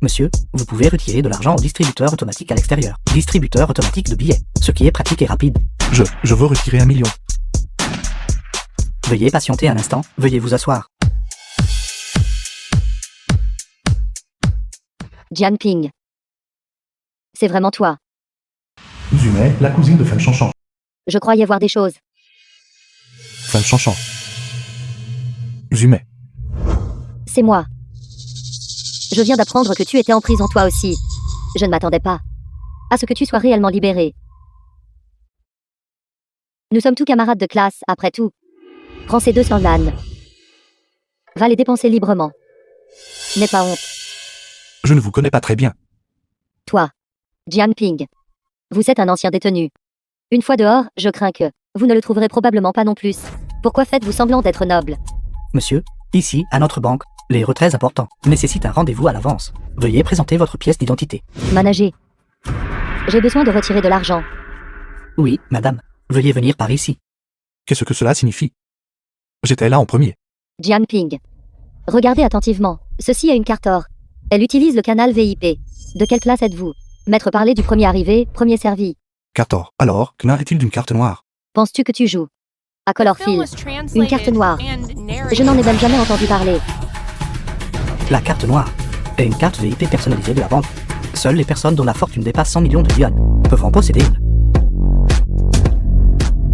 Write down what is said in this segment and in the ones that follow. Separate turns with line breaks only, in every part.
Monsieur, vous pouvez retirer de l'argent au distributeur automatique à l'extérieur. Distributeur automatique de billets, ce qui est pratique et rapide.
Je veux retirer 1 million.
Veuillez patienter un instant, veuillez vous asseoir.
Jianping. C'est vraiment toi.
Zumei, la cousine de Fan Chanchan.
Je croyais voir des choses.
Fan Chanchan. Zumei.
C'est moi. Je viens d'apprendre que tu étais en prison toi aussi. Je ne m'attendais pas à ce que tu sois réellement libéré. Nous sommes tous camarades de classe, après tout. Prends ces 200 yuan. Va les dépenser librement. N'aie pas honte.
Je ne vous connais pas très bien.
Toi, Jianping. Vous êtes un ancien détenu. Une fois dehors, je crains que vous ne le trouverez probablement pas non plus. Pourquoi faites-vous semblant d'être noble?
Monsieur, ici, à notre banque, les retraits importants nécessitent un rendez-vous à l'avance. Veuillez présenter votre pièce d'identité.
Manager. J'ai besoin de retirer de l'argent.
Oui, madame. Veuillez venir par ici.
Qu'est-ce que cela signifie? J'étais là en premier.
Jianping. Regardez attentivement. Ceci est une carte or. Elle utilise le canal VIP. De quelle classe êtes-vous? Maître parlé du premier arrivé, premier servi.
Carte or. Alors, qu'en est-il d'une carte noire?
Penses-tu que tu joues à Colorfield? Une carte noire. Je n'en ai même jamais entendu parler.
La carte noire est une carte VIP personnalisée de la banque. Seules les personnes dont la fortune dépasse 100 millions de yuan peuvent en posséder une.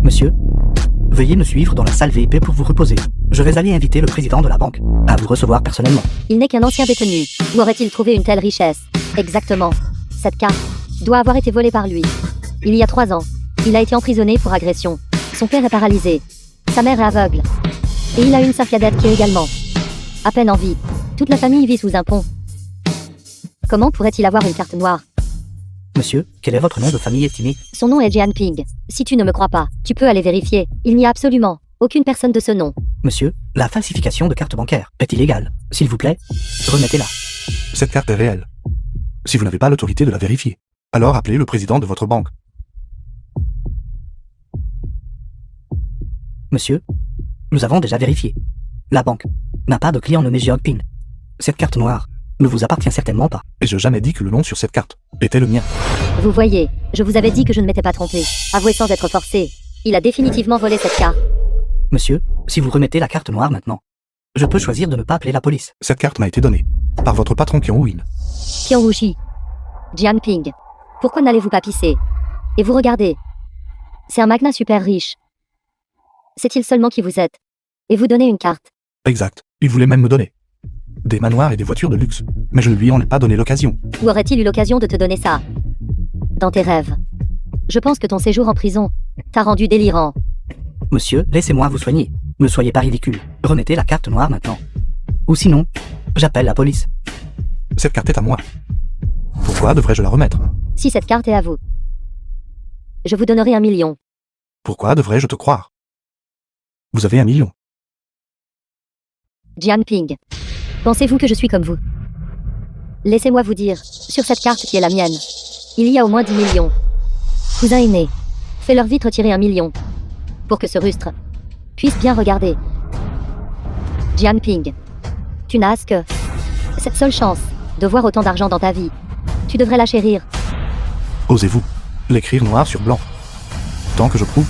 Monsieur, veuillez me suivre dans la salle VIP pour vous reposer. Je vais aller inviter le président de la banque à vous recevoir personnellement.
Il n'est qu'un ancien détenu. Où aurait-il trouvé une telle richesse? Exactement. Cette carte doit avoir été volée par lui. Il y a 3 ans, il a été emprisonné pour agression. Son père est paralysé. Sa mère est aveugle. Et il a une sœur cadette qui est également à peine en vie. Toute la famille vit sous un pont. Comment pourrait-il avoir une carte noire?
Monsieur, quel est votre nom de famille estimé?
Son nom est Jianping. Si tu ne me crois pas, tu peux aller vérifier. Il n'y a absolument aucune personne de ce nom.
Monsieur, la falsification de carte bancaire est illégale. S'il vous plaît, remettez-la.
Cette carte est réelle. Si vous n'avez pas l'autorité de la vérifier, alors appelez le président de votre banque.
Monsieur, nous avons déjà vérifié. La banque n'a pas de client nommé Jianping. Cette carte noire ne vous appartient certainement pas.
Et je n'ai jamais dit que le nom sur cette carte était le mien.
Vous voyez, je vous avais dit que je ne m'étais pas trompé. Avouez sans être forcé. Il a définitivement volé cette carte.
Monsieur, si vous remettez la carte noire maintenant, je peux choisir de ne pas appeler la police.
Cette carte m'a été donnée par votre patron Qianwuin.
Qianwuji. Jianping. Pourquoi n'allez-vous pas pisser? Et vous regardez. C'est un magnat super riche. C'est-il seulement qui vous êtes? Et vous donnez une carte.
Exact. Il voulait même me donner des manoirs et des voitures de luxe. Mais je ne lui en ai pas donné l'occasion.
Où aurait-il eu l'occasion de te donner ça? Dans tes rêves. Je pense que ton séjour en prison t'a rendu délirant.
Monsieur, laissez-moi vous soigner. Ne soyez pas ridicule. Remettez la carte noire maintenant. Ou sinon, j'appelle la police.
Cette carte est à moi. Pourquoi devrais-je la remettre?
Si cette carte est à vous, je vous donnerai 1 million.
Pourquoi devrais-je te croire? Vous avez 1 million.
Jianping. Pensez-vous que je suis comme vous? Laissez-moi vous dire, sur cette carte qui est la mienne, il y a au moins 10 millions. Cousin aîné, fais-leur vite retirer 1 million. Pour que ce rustre puisse bien regarder. Jianping. Tu n'as que cette seule chance de voir autant d'argent dans ta vie. Tu devrais la chérir.
Osez-vous l'écrire noir sur blanc? Tant que je prouve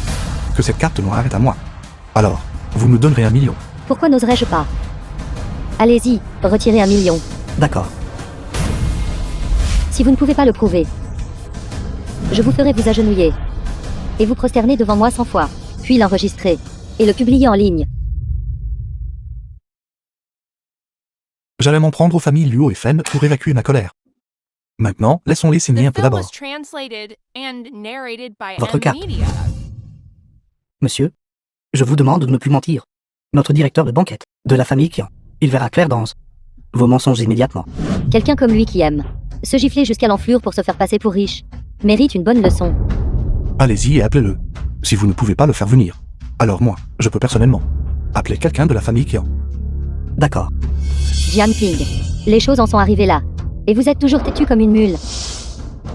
que cette carte noire est à moi, alors vous me donnerez 1 million.
Pourquoi n'oserais-je pas? Allez-y, retirez 1 million.
D'accord.
Si vous ne pouvez pas le prouver, je vous ferai vous agenouiller et vous prosterner devant moi 100 fois, puis l'enregistrer et le publier en ligne.
J'allais m'en prendre aux familles Luo et Fen pour évacuer ma colère. Maintenant, laissons-les signer un peu d'abord.
Votre carte. Monsieur, je vous demande de ne plus mentir. Notre directeur de banquette, de la famille Qian, il verra clair dans vos mensonges immédiatement.
Quelqu'un comme lui qui aime se gifler jusqu'à l'enflure pour se faire passer pour riche mérite une bonne leçon.
Allez-y et appelez-le. Si vous ne pouvez pas le faire venir, alors moi, je peux personnellement appeler quelqu'un de la famille Qian.
D'accord.
Jianping, les choses en sont arrivées là. Et vous êtes toujours têtu comme une mule.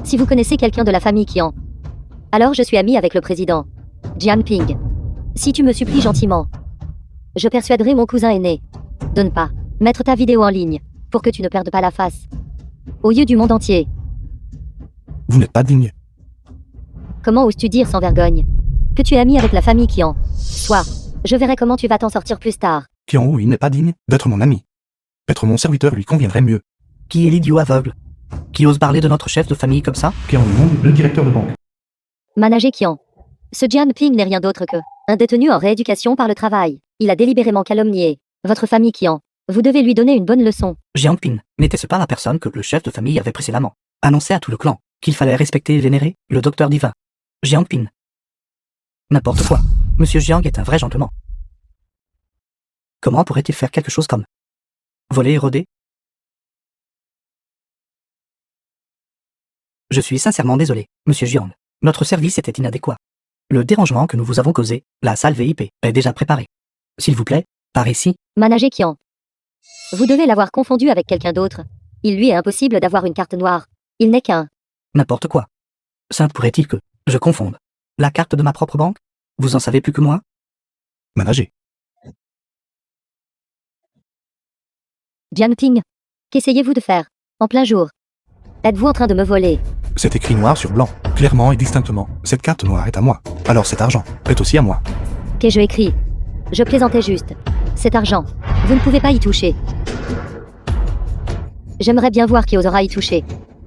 Si vous connaissez quelqu'un de la famille Qian, alors je suis ami avec le président. Jianping, si tu me supplies gentiment, je persuaderai mon cousin aîné de ne pas mettre ta vidéo en ligne pour que tu ne perdes pas la face. Aux yeux du monde entier.
Vous n'êtes pas digne.
Comment oses-tu dire sans vergogne que tu es ami avec la famille Qian? Soit. Je verrai comment tu vas t'en sortir plus tard.
Qian Hui n'est pas digne d'être mon ami. Être mon serviteur lui conviendrait mieux.
Qui est l'idiot aveugle? Qui ose parler de notre chef de famille comme ça?
Qian Hui, le directeur de banque.
Managé Qian. Ce Jian Ping n'est rien d'autre que un détenu en rééducation par le travail. Il a délibérément calomnié votre famille Qian. Vous devez lui donner une bonne leçon.
Jiangping n'était-ce pas la personne que le chef de famille avait précédemment annoncé à tout le clan qu'il fallait respecter et vénérer le docteur divin? Jiangping. N'importe quoi. Monsieur Jiang est un vrai gentleman. Comment pourrait-il faire quelque chose comme voler et rôder? Je suis sincèrement désolé, Monsieur Jiang. Notre service était inadéquat. Le dérangement que nous vous avons causé, la salle VIP, est déjà préparée. S'il vous plaît, par ici.
Managé Qian. Vous devez l'avoir confondu avec quelqu'un d'autre. Il lui est impossible d'avoir une carte noire. Il n'est qu'un.
N'importe quoi. Ça pourrait-il que je confonde la carte de ma propre banque? Vous en savez plus que moi?
Managé.
Jiangping. Qu'essayez-vous de faire? En plein jour. Êtes-vous en train de me voler?
C'est écrit noir sur blanc, clairement et distinctement. Cette carte noire est à moi. Alors cet argent est aussi à moi.
Qu'ai-je écrit? Je plaisantais juste. Cet argent, vous ne pouvez pas y toucher. J'aimerais bien voir qui osera y toucher.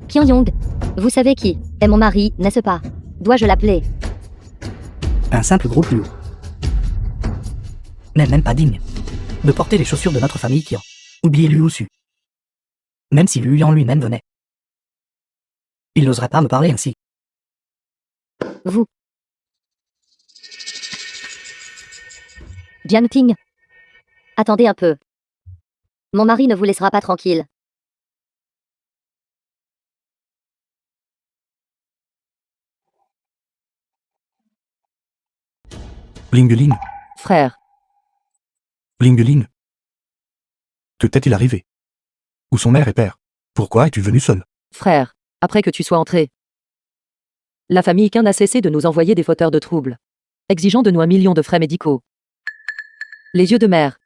Qian Yong, vous savez qui est mon mari, n'est-ce pas? Dois-je l'appeler?
Un simple gros plus haut. N'est même pas digne de porter les chaussures de notre famille Qian. Oubliez Liu Su. Même si Liu Yang lui-même venait. Il n'oserait pas me parler ainsi.
Vous. Jiangping. Attendez un peu. Mon mari ne vous laissera pas tranquille.
Lingueline.
Frère,
Lingueline. Que t'est-il arrivé? Où sont mère et père? Pourquoi es-tu venu seul?
frère, après que tu sois entré. La famille Qin n'a cessé de nous envoyer des fauteurs de troubles, exigeant de nous 1 million de frais médicaux. Les yeux de mère.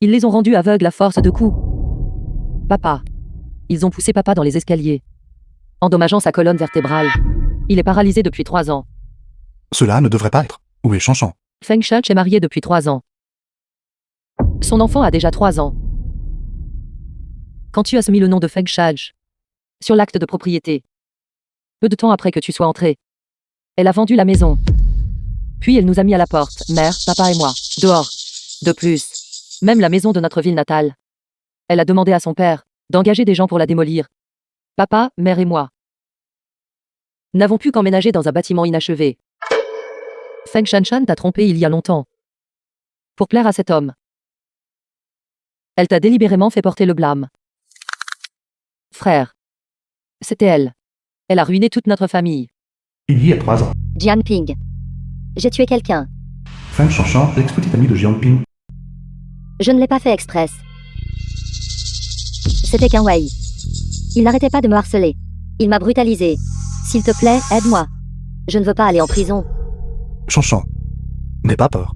Ils les ont rendus aveugles à force de coups. Papa. Ils ont poussé papa dans les escaliers, endommageant sa colonne vertébrale. Il est paralysé depuis 3 ans.
Cela ne devrait pas être. Où est Chanchan?
Feng Shach est marié depuis 3 ans. Son enfant a déjà 3 ans. Quand tu as soumis le nom de Feng Shach sur l'acte de propriété, peu de temps après que tu sois entré, elle a vendu la maison. Puis elle nous a mis à la porte, mère, papa et moi, dehors. De plus, même la maison de notre ville natale. Elle a demandé à son père d'engager des gens pour la démolir. Papa, mère et moi n'avons pu qu'emménager dans un bâtiment inachevé. Feng Shanshan t'a trompé il y a longtemps. Pour plaire à cet homme. Elle t'a délibérément fait porter le blâme. Frère. C'était elle. Elle a ruiné toute notre famille.
Il y a 3 ans.
Jiangping. J'ai tué quelqu'un.
Feng Chanchan, l'ex-petit ami de Jiangping.
Je ne l'ai pas fait express. C'était qu'un Wei. Il n'arrêtait pas de me harceler. Il m'a brutalisé. S'il te plaît, aide-moi. Je ne veux pas aller en prison.
Chanchan. N'aie pas peur.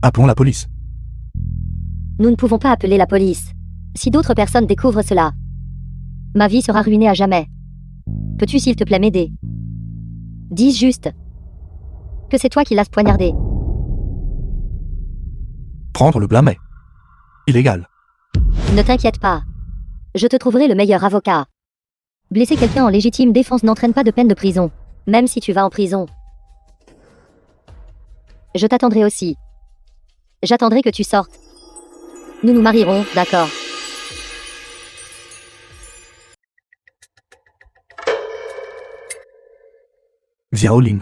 Appelons la police.
Nous ne pouvons pas appeler la police. Si d'autres personnes découvrent cela, ma vie sera ruinée à jamais. Peux-tu s'il te plaît m'aider? Dis juste que c'est toi qui l'as poignardé.
Prendre le blâme est illégal.
Ne t'inquiète pas. Je te trouverai le meilleur avocat. Blesser quelqu'un en légitime défense n'entraîne pas de peine de prison, même si tu vas en prison. Je t'attendrai aussi. J'attendrai que tu sortes. Nous nous marierons, d'accord?
Xiao Lin.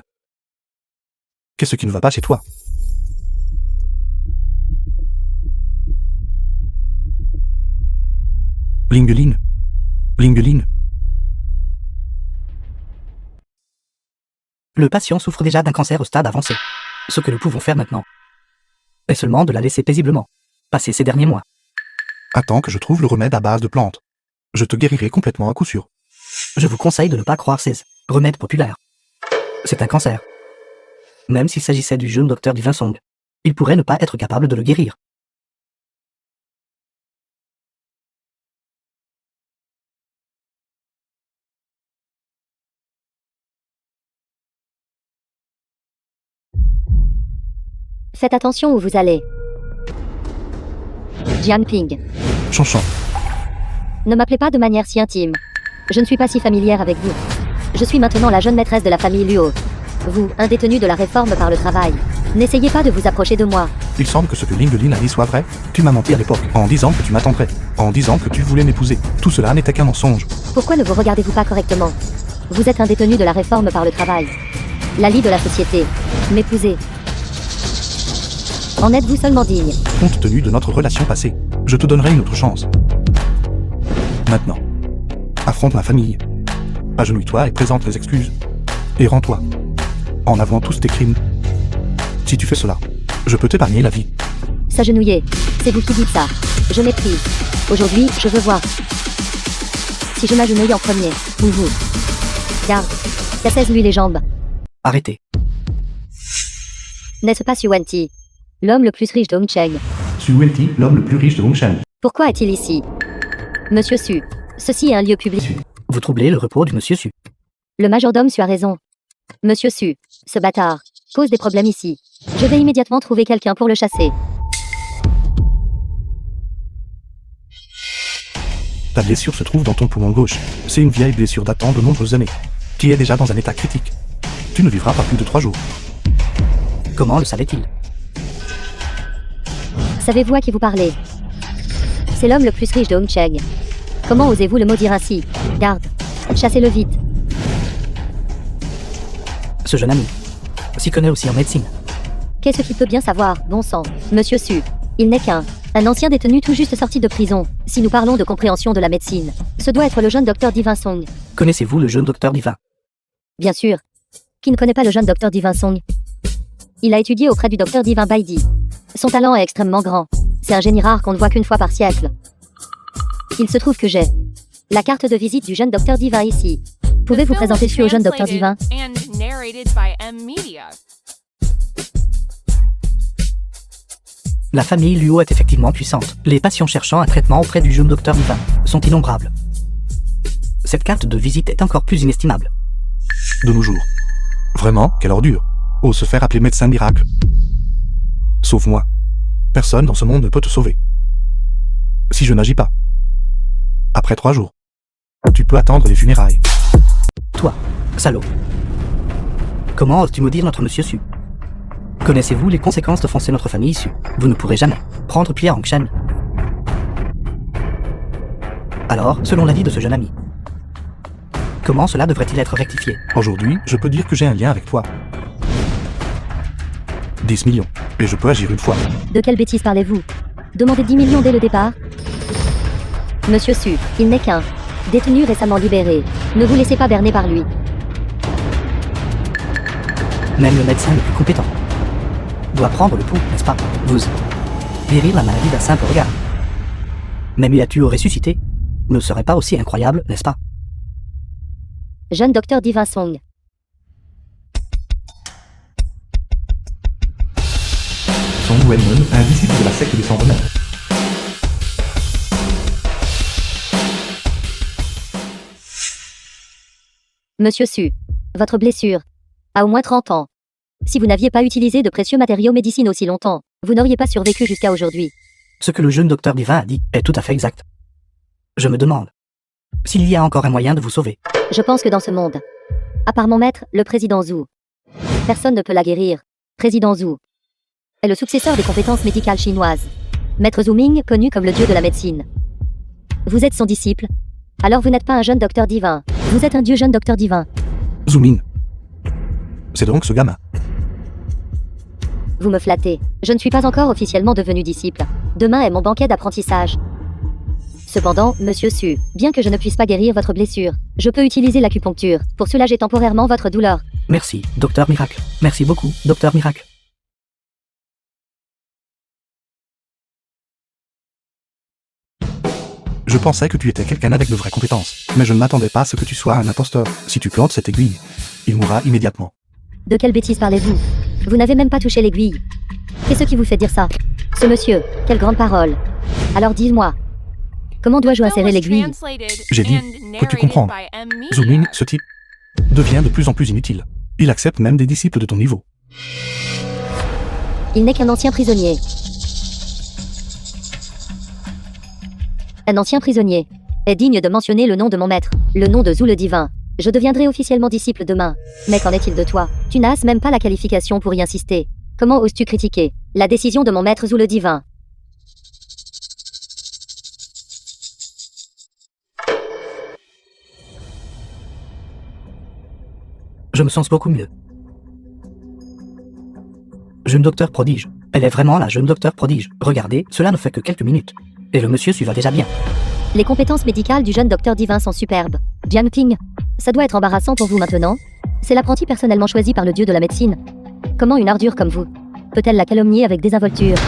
Qu'est-ce qui ne va pas chez toi? Lingueline. Lingueline.
Le patient souffre déjà d'un cancer au stade avancé. Ce que nous pouvons faire maintenant est seulement de la laisser paisiblement passer ces derniers mois.
Attends que je trouve le remède à base de plantes. Je te guérirai complètement à coup sûr.
Je vous conseille de ne pas croire ces remèdes populaires. C'est un cancer. Même s'il s'agissait du jeune docteur Divin Song, il pourrait ne pas être capable de le guérir.
Faites attention où vous allez. Jiang Ping.
Chanchan.
Ne m'appelez pas de manière si intime. Je ne suis pas si familière avec vous. Je suis maintenant la jeune maîtresse de la famille Luo. Vous, un détenu de la réforme par le travail. N'essayez pas de vous approcher de moi.
Il semble que ce que Ling Lin a dit soit vrai. Tu m'as menti à l'époque, en disant que tu m'attendrais, en disant que tu voulais m'épouser. Tout cela n'était qu'un mensonge.
Pourquoi ne vous regardez-vous pas correctement? Vous êtes un détenu de la réforme par le travail. L'allié de la société. M'épouser. En êtes-vous seulement digne?
Compte tenu de notre relation passée, je te donnerai une autre chance. Maintenant, affronte ma famille. Agenouille-toi et présente les excuses. Et rends-toi. En avouant tous tes crimes. Si tu fais cela, je peux t'épargner la vie.
S'agenouiller. C'est vous qui dites ça. Je méprise. Aujourd'hui, je veux voir. Si je m'agenouille en premier, ou vous. Garde. Cassez-lui les jambes.
Arrêtez.
N'est-ce pas Su Wenti, l'homme le plus riche de Hongcheng?
Su Wenti, l'homme le plus riche de Hongshan.
Pourquoi est-il ici? Monsieur Su, ceci est un lieu public.
Vous troublez le repos du monsieur Su.
Le majordome Su a raison. Monsieur Su, ce bâtard, cause des problèmes ici. Je vais immédiatement trouver quelqu'un pour le chasser.
Ta blessure se trouve dans ton poumon gauche. C'est une vieille blessure datant de nombreuses années. Tu es déjà dans un état critique. Tu ne vivras pas plus de 3 jours.
Comment le savait-il?
Savez-vous à qui vous parlez? C'est l'homme le plus riche de Hongcheng. Comment osez-vous le maudire ainsi? Garde. Chassez-le vite.
Ce jeune ami s'y connaît aussi en médecine.
Qu'est-ce qu'il peut bien savoir, bon sang? Monsieur Su, il n'est un ancien détenu tout juste sorti de prison. Si nous parlons de compréhension de la médecine, ce doit être le jeune docteur Divin Song.
Connaissez-vous le jeune docteur Divin?
Bien sûr. Qui ne connaît pas le jeune docteur Divin Song? Il a étudié auprès du docteur Divin Baidi. Son talent est extrêmement grand. C'est un génie rare qu'on ne voit qu'une fois par siècle. Il se trouve que j'ai la carte de visite du jeune docteur Divin ici. Pouvez-vous présenter Su au jeune docteur Divin?
La famille Luo est effectivement puissante. Les patients cherchant un traitement auprès du jeune docteur Divin sont innombrables. Cette carte de visite est encore plus inestimable.
De nos jours. Vraiment, quelle ordure. Ose se faire appeler médecin miracle. Sauve-moi. Personne dans ce monde ne peut te sauver. Si je n'agis pas. Après 3 jours. Tu peux attendre les funérailles.
Toi, salaud. Comment oses-tu maudire notre monsieur Su? Connaissez-vous les conséquences d'offenser notre famille Su? Vous ne pourrez jamais prendre pied à Hongshan. Alors, selon l'avis de ce jeune ami, comment cela devrait-il être rectifié?
Aujourd'hui, je peux dire que j'ai un lien avec toi. 10 millions. Et je peux agir une fois.
De quelle bêtise parlez-vous? Demandez 10 millions dès le départ? Monsieur Su, il n'est qu'un détenu récemment libéré. Ne vous laissez pas berner par lui.
Même le médecin le plus compétent doit prendre le pouls, n'est-ce pas? Vous guérir la maladie d'un simple regard. Même tu au ressuscité ne serait pas aussi incroyable, n'est-ce pas?
Jeune docteur Divin Song.
Song Wenmon, un disciple de la secte des 100 remèdes.
Monsieur Su, votre blessure a au moins 30 ans. Si vous n'aviez pas utilisé de précieux matériaux médicinaux aussi longtemps, vous n'auriez pas survécu jusqu'à aujourd'hui.
Ce que le jeune docteur Divin a dit est tout à fait exact. Je me demande s'il y a encore un moyen de vous sauver.
Je pense que dans ce monde, à part mon maître, le président Zhu, personne ne peut la guérir. Président Zhu est le successeur des compétences médicales chinoises. Maître Zhu Ming, connu comme le dieu de la médecine. Vous êtes son disciple. Alors vous n'êtes pas un jeune docteur divin. Vous êtes un dieu jeune docteur divin.
Zoomin. C'est donc ce gamin.
Vous me flattez. Je ne suis pas encore officiellement devenu disciple. Demain est mon banquet d'apprentissage. Cependant, monsieur Su, bien que je ne puisse pas guérir votre blessure, je peux utiliser l'acupuncture pour soulager temporairement votre douleur.
Merci, docteur Miracle. Merci beaucoup, docteur Miracle.
Je pensais que tu étais quelqu'un avec de vraies compétences, mais je ne m'attendais pas à ce que tu sois un imposteur. Si tu plantes cette aiguille, il mourra immédiatement.
De quelle bêtise parlez-vous? Vous n'avez même pas touché l'aiguille. Qu'est-ce qui vous fait dire ça? Ce monsieur, quelle grande parole. Alors dis-moi, comment dois-je insérer l'aiguille?
J'ai dit, peux-tu comprendre? Zoomin, ce type, devient de plus en plus inutile. Il accepte même des disciples de ton niveau.
Il n'est qu'un ancien prisonnier. Un ancien prisonnier est digne de mentionner le nom de mon maître, le nom de Zou le divin. Je deviendrai officiellement disciple demain. Mais qu'en est-il de toi? Tu n'as même pas la qualification pour y insister. Comment oses-tu critiquer la décision de mon maître Zou le divin?
Je me sens beaucoup mieux. Jeune docteur prodige. Elle est vraiment la jeune docteur prodige. Regardez, cela ne fait que quelques minutes. Et le monsieur suit va déjà bien.
Les compétences médicales du jeune docteur divin sont superbes. Jiang Ting, ça doit être embarrassant pour vous maintenant. C'est l'apprenti personnellement choisi par le dieu de la médecine. Comment une ordure comme vous peut-elle la calomnier avec désinvolture?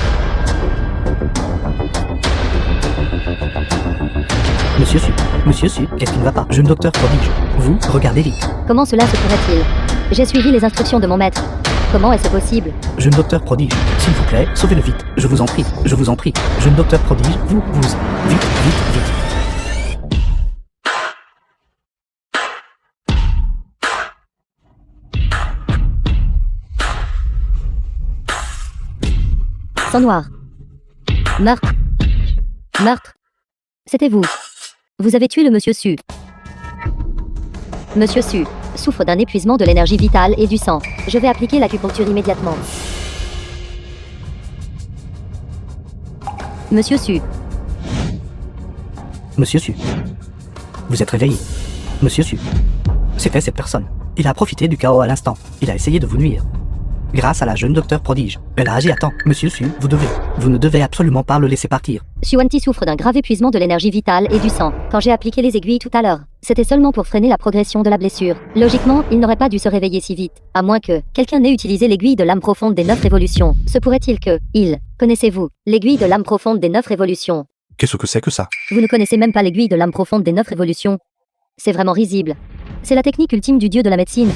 Monsieur Su, qu'est-ce qui ne va pas? Jeune docteur prodige. Vous, regardez vite.
Comment cela se pourrait-il? J'ai suivi les instructions de mon maître. Comment est-ce possible?
Jeune docteur prodige, s'il vous plaît, sauvez-le vite. Je vous en prie, je vous en prie. Jeune docteur prodige, vous. Vite, vite, vite.
Sang noir. Meurtre. Meurtre. C'était vous. Vous avez tué le monsieur Su. Monsieur Su souffre d'un épuisement de l'énergie vitale et du sang. Je vais appliquer l'acupuncture immédiatement. Monsieur Su.
Monsieur Su. Vous êtes réveillé. Monsieur Su. C'était cette personne. Il a profité du chaos à l'instant. Il a essayé de vous nuire. Grâce à la jeune docteur prodige. Elle a agi à temps. Monsieur Su, vous ne devez absolument pas le laisser partir.
Xuanti souffre d'un grave épuisement de l'énergie vitale et du sang. Quand j'ai appliqué les aiguilles tout à l'heure, c'était seulement pour freiner la progression de la blessure. Logiquement, il n'aurait pas dû se réveiller si vite. À moins que quelqu'un n'ait utilisé l'aiguille de l'âme profonde des 9 révolutions. Se pourrait-il que connaissez-vous l'aiguille de l'âme profonde des 9 révolutions?
Qu'est-ce que c'est que ça?
Vous ne connaissez même pas l'aiguille de l'âme profonde des 9 révolutions. C'est vraiment risible. C'est la technique ultime du dieu de la médecine.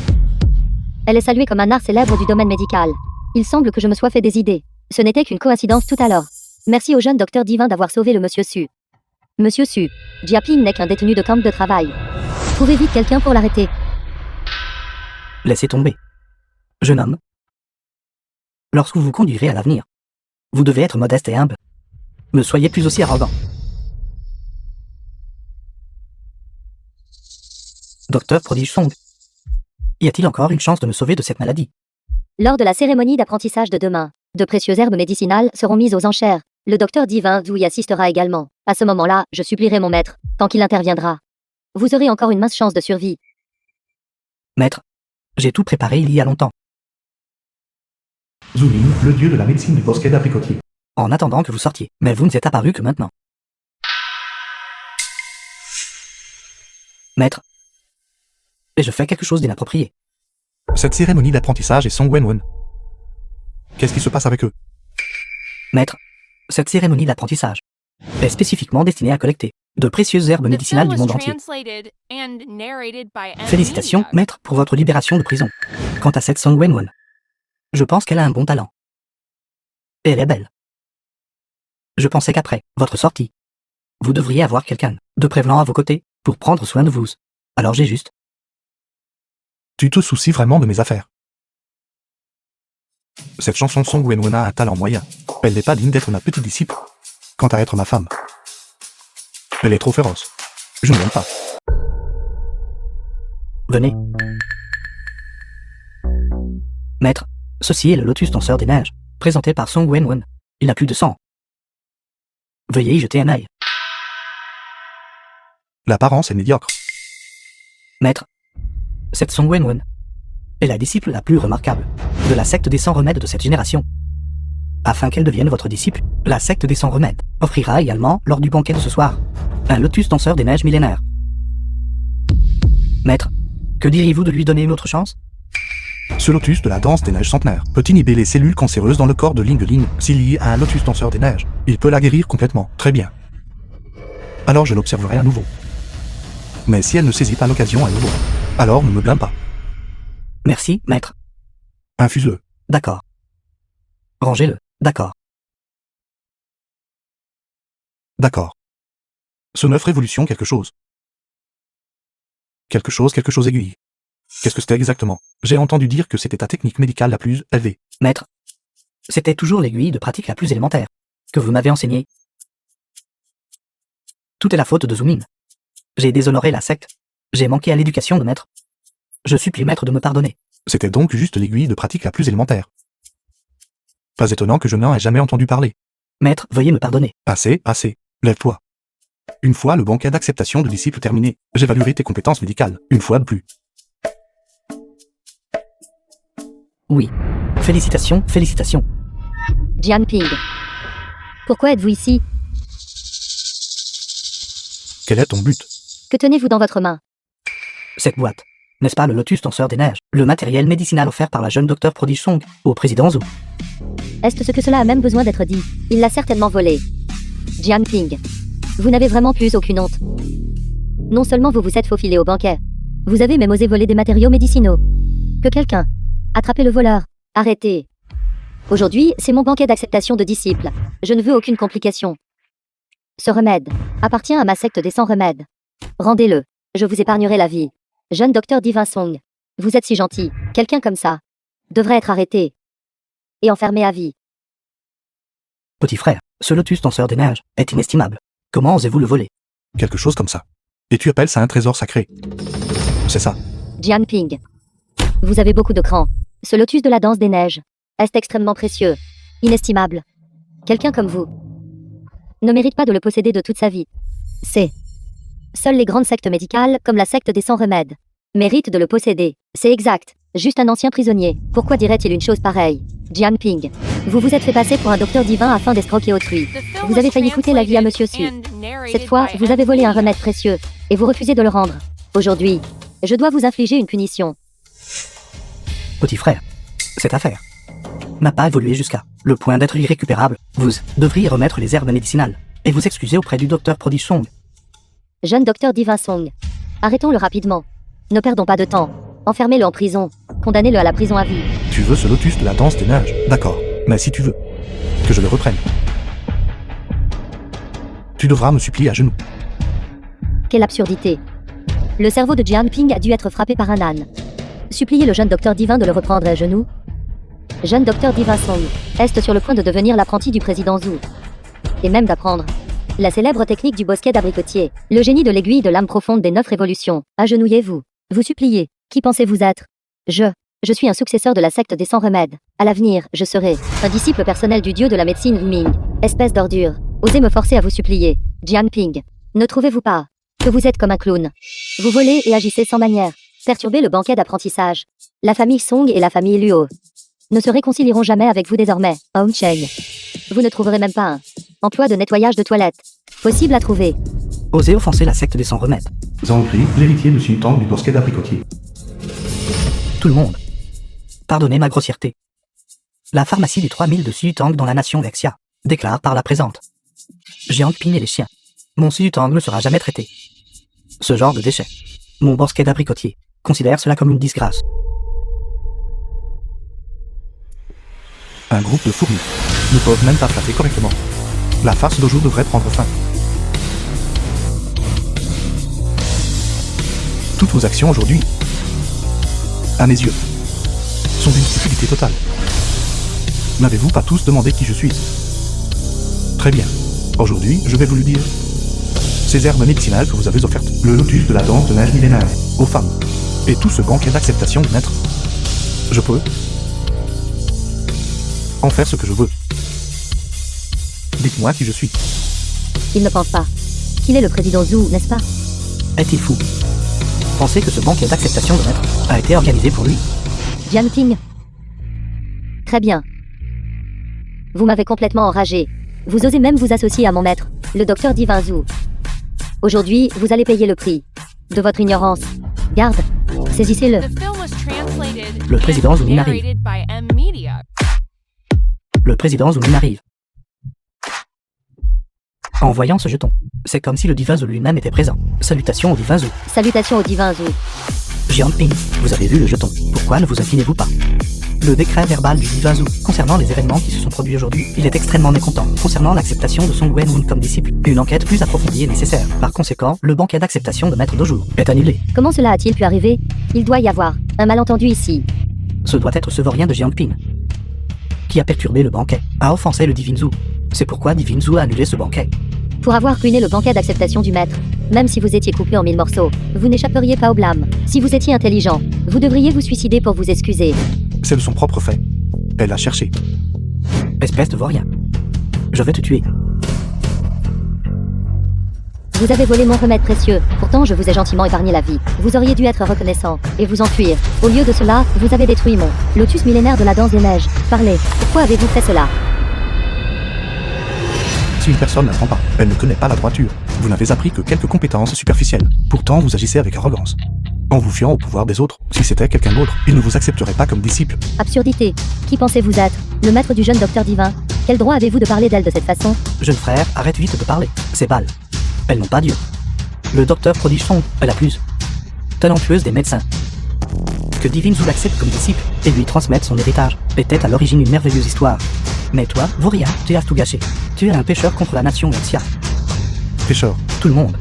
Elle est saluée comme un art célèbre du domaine médical. Il semble que je me sois fait des idées. Ce n'était qu'une coïncidence tout à l'heure. Merci au jeune docteur divin d'avoir sauvé le monsieur Su. Monsieur Su, Jiaping n'est qu'un détenu de camp de travail. Trouvez vite quelqu'un pour l'arrêter.
Laissez tomber. Jeune homme. Lorsque vous vous conduirez à l'avenir, vous devez être modeste et humble. Ne soyez plus aussi arrogant. Docteur prodige Song. Y a-t-il encore une chance de me sauver de cette maladie?
Lors de la cérémonie d'apprentissage de demain, de précieuses herbes médicinales seront mises aux enchères. Le docteur divin Zhu y assistera également. À ce moment-là, je supplierai mon maître, tant qu'il interviendra. Vous aurez encore une mince chance de survie.
Maître, j'ai tout préparé il y a longtemps.
Zulin, le dieu de la médecine du bosquet d'abricotier.
En attendant que vous sortiez. Mais vous ne êtes apparu que maintenant. Maître, et je fais quelque chose d'inapproprié.
Cette cérémonie d'apprentissage est Song Wenwen. Qu'est-ce qui se passe avec eux?
Maître, cette cérémonie d'apprentissage est spécifiquement destinée à collecter de précieuses herbes médicinales du monde entier. Félicitations, maître, pour votre libération de prison. Quant à cette Song Wenwen, je pense qu'elle a un bon talent. Et elle est belle. Je pensais qu'après votre sortie, vous devriez avoir quelqu'un de prévenant à vos côtés pour prendre soin de vous. Alors j'ai juste...
Tu te soucies vraiment de mes affaires. Cette chanson Song Wenwen a un talent moyen. Elle n'est pas digne d'être ma petite disciple. Quant à être ma femme, elle est trop féroce. Je ne l'aime pas.
Venez. Maître, ceci est le lotus danseur des neiges, présenté par Song Wenwen. Il n'a plus de sang. Veuillez y jeter un œil.
L'apparence est médiocre.
Maître, cette Song Wenwen est la disciple la plus remarquable de la secte des 100 remèdes de cette génération. Afin qu'elle devienne votre disciple, la secte des 100 remèdes offrira également, lors du banquet de ce soir, un lotus danseur des neiges millénaires. Maître, que diriez-vous de lui donner une autre chance?
Ce lotus de la danse des neiges centenaires peut inhiber les cellules cancéreuses dans le corps de Ling Ling. S'il y a un lotus danseur des neiges, il peut la guérir complètement. Très bien. Alors je l'observerai à nouveau. Mais si elle ne saisit pas l'occasion à nouveau, alors ne me blâme pas.
Merci, maître.
Infuse-le.
D'accord. Rangez-le. D'accord.
D'accord. Ce 9 révolution quelque chose. Quelque chose aiguille. Qu'est-ce que c'était exactement? J'ai entendu dire que c'était ta technique médicale la plus élevée.
Maître, C'était toujours l'aiguille de pratique la plus élémentaire que vous m'avez enseignée. Tout est la faute de Zoomin. J'ai déshonoré la secte. J'ai manqué à l'éducation de maître. Je supplie maître de me pardonner.
C'était donc juste l'aiguille de pratique la plus élémentaire. Pas étonnant que je n'en ai jamais entendu parler.
Maître, veuillez me pardonner.
Assez, assez. Lève-toi. Une fois le banquet d'acceptation de disciples terminé, j'évaluerai tes compétences médicales, une fois de plus.
Oui. Félicitations, félicitations.
Jianping. Pourquoi êtes-vous ici?
Quel est ton but?
Que tenez-vous dans votre main?
Cette boîte. N'est-ce pas le lotus tenseur des neiges? Le matériel médicinal offert par la jeune docteur prodige Song au président Zhou.
Est-ce que cela a même besoin d'être dit? Il l'a certainement volé. Jianping. Vous n'avez vraiment plus aucune honte. Non seulement vous vous êtes faufilé au banquet, vous avez même osé voler des matériaux médicinaux. Que quelqu'un. Attrapez le voleur. Arrêtez. Aujourd'hui, c'est mon banquet d'acceptation de disciples. Je ne veux aucune complication. Ce remède appartient à ma secte des 100 remèdes. Rendez-le. Je vous épargnerai la vie. Jeune docteur Divin Song. Vous êtes si gentil. Quelqu'un comme ça devrait être arrêté et enfermé à vie.
Petit frère, ce lotus tenseur des neiges est inestimable. Comment osez-vous le voler?
Quelque chose comme ça. Et tu appelles ça un trésor sacré? C'est ça.
Jianping. Vous avez beaucoup de cran. Ce lotus de la danse des neiges est extrêmement précieux, inestimable. Quelqu'un comme vous ne mérite pas de le posséder de toute sa vie. Seules les grandes sectes médicales, comme la secte des 100 remèdes, méritent de le posséder. C'est exact. Juste un ancien prisonnier. Pourquoi dirait-il une chose pareille? Jianping. Vous vous êtes fait passer pour un docteur divin afin d'escroquer autrui. Vous avez failli coûter la vie à Monsieur Su. Cette fois, vous avez volé un remède précieux, et vous refusez de le rendre. Aujourd'hui, je dois vous infliger une punition.
Petit frère, cette affaire n'a pas évolué jusqu'à le point d'être irrécupérable. Vous devriez remettre les herbes médicinales et vous excuser auprès du docteur prodige Song.
Jeune docteur Divin Song. Arrêtons-le rapidement. Ne perdons pas de temps. Enfermez-le en prison. Condamnez-le à la prison à vie.
Tu veux ce lotus de la danse des neiges? D'accord. Mais si tu veux que je le reprenne, tu devras me supplier à genoux.
Quelle absurdité. Le cerveau de Jianping a dû être frappé par un âne. Suppliez le jeune docteur divin de le reprendre à genoux. Jeune docteur Divin Song est sur le point de devenir l'apprenti du président Zhou. Et même d'apprendre la célèbre technique du bosquet d'abricotier, le génie de l'aiguille de l'âme profonde des 9 révolutions. Agenouillez-vous. Vous suppliez. Qui pensez-vous être? Je suis un successeur de la secte des 100 remèdes. À l'avenir, je serai un disciple personnel du dieu de la médecine Wu Ming. Espèce d'ordure. Osez me forcer à vous supplier. Jianping. Ne trouvez-vous pas que vous êtes comme un clown? Vous volez et agissez sans manière. Perturbez le banquet d'apprentissage. La famille Song et la famille Luo ne se réconcilieront jamais avec vous désormais. Hong Cheng. Vous ne trouverez même pas un emploi de nettoyage de toilettes possible à trouver.
Osez offenser la secte des 100 remèdes.
Zhangri, l'héritier de Sultan du bosquet d'abricotier.
Tout le monde. Pardonnez ma grossièreté. La pharmacie des 3000 de Suyutang dans la nation Vexia déclare par la présente. Jianping et les chiens. Mon Suyutang ne sera jamais traité. Ce genre de déchets. Mon bosquet d'abricotier considère cela comme une disgrâce.
Un groupe de fourmis ne peuvent même pas flatter correctement. La farce d'aujourd'hui devrait prendre fin. Toutes vos actions aujourd'hui, à mes yeux, sont d'une stupidité totale. N'avez-vous pas tous demandé qui je suis? Très bien. Aujourd'hui, je vais vous le dire. Ces herbes médicinales que vous avez offertes, le lotus de la danse de neige millénaire, aux femmes, et tout ce banquet d'acceptation de maître, je peux en faire ce que je veux. Dites-moi qui je suis.
Il ne pense pas qu'il est le président Zhou, n'est-ce pas?
Est-il fou? Pensez que ce banquet d'acceptation de maître a été organisé pour lui.
Jianping. Très bien. Vous m'avez complètement enragé. Vous osez même vous associer à mon maître, le docteur Divin Zhou. Aujourd'hui, vous allez payer le prix de votre ignorance. Garde, saisissez-le.
Le président Zhou arrive. Le président Zhou arrive. En voyant ce jeton, c'est comme si le divin Zhou lui-même était présent. Salutations au divin Zhou.
Salutations au divin Zhou.
Jianping, vous avez vu le jeton. Pourquoi ne vous inclinez-vous pas? Le décret verbal du divin Zhou concernant les événements qui se sont produits aujourd'hui, il est extrêmement mécontent. Concernant l'acceptation de Song Wenwun comme disciple, une enquête plus approfondie est nécessaire. Par conséquent, le banquet d'acceptation de maître d'aujourd'hui est annulé.
Comment cela a-t-il pu arriver? Il doit y avoir un malentendu ici.
Ce doit être ce vaurien de Jianping, qui a perturbé le banquet, a offensé le divin Zhu. C'est pourquoi divin Zhu a annulé ce banquet.
Pour avoir ruiné le banquet d'acceptation du maître, même si vous étiez coupé en 1000 morceaux, vous n'échapperiez pas au blâme. Si vous étiez intelligent, vous devriez vous suicider pour vous excuser.
C'est de son propre fait. Elle l'a cherché.
Espèce de vaurien. Je vais te tuer.
Vous avez volé mon remède précieux, pourtant je vous ai gentiment épargné la vie. Vous auriez dû être reconnaissant, et vous enfuir. Au lieu de cela, vous avez détruit mon lotus millénaire de la danse des neiges. Parlez, pourquoi avez-vous fait cela?
Si une personne n'apprend pas, elle ne connaît pas la droiture. Vous n'avez appris que quelques compétences superficielles. Pourtant, vous agissez avec arrogance. En vous fiant au pouvoir des autres, si c'était quelqu'un d'autre, il ne vous accepterait pas comme disciple.
Absurdité. Qui pensez-vous être? Le maître du jeune docteur divin? Quel droit avez-vous de parler d'elle de cette façon?
Jeune frère, arrête vite de parler. C'est Bâle. Elles n'ont pas Dieu. Le docteur prodige sont la plus talentueuse des médecins. Que Divine Zhu l'accepte comme disciple et lui transmette son héritage était à l'origine une merveilleuse histoire. Mais toi, vaurien, tu as tout gâché. Tu es un pécheur contre la nation Exia.
Pécheur.
Tout le monde.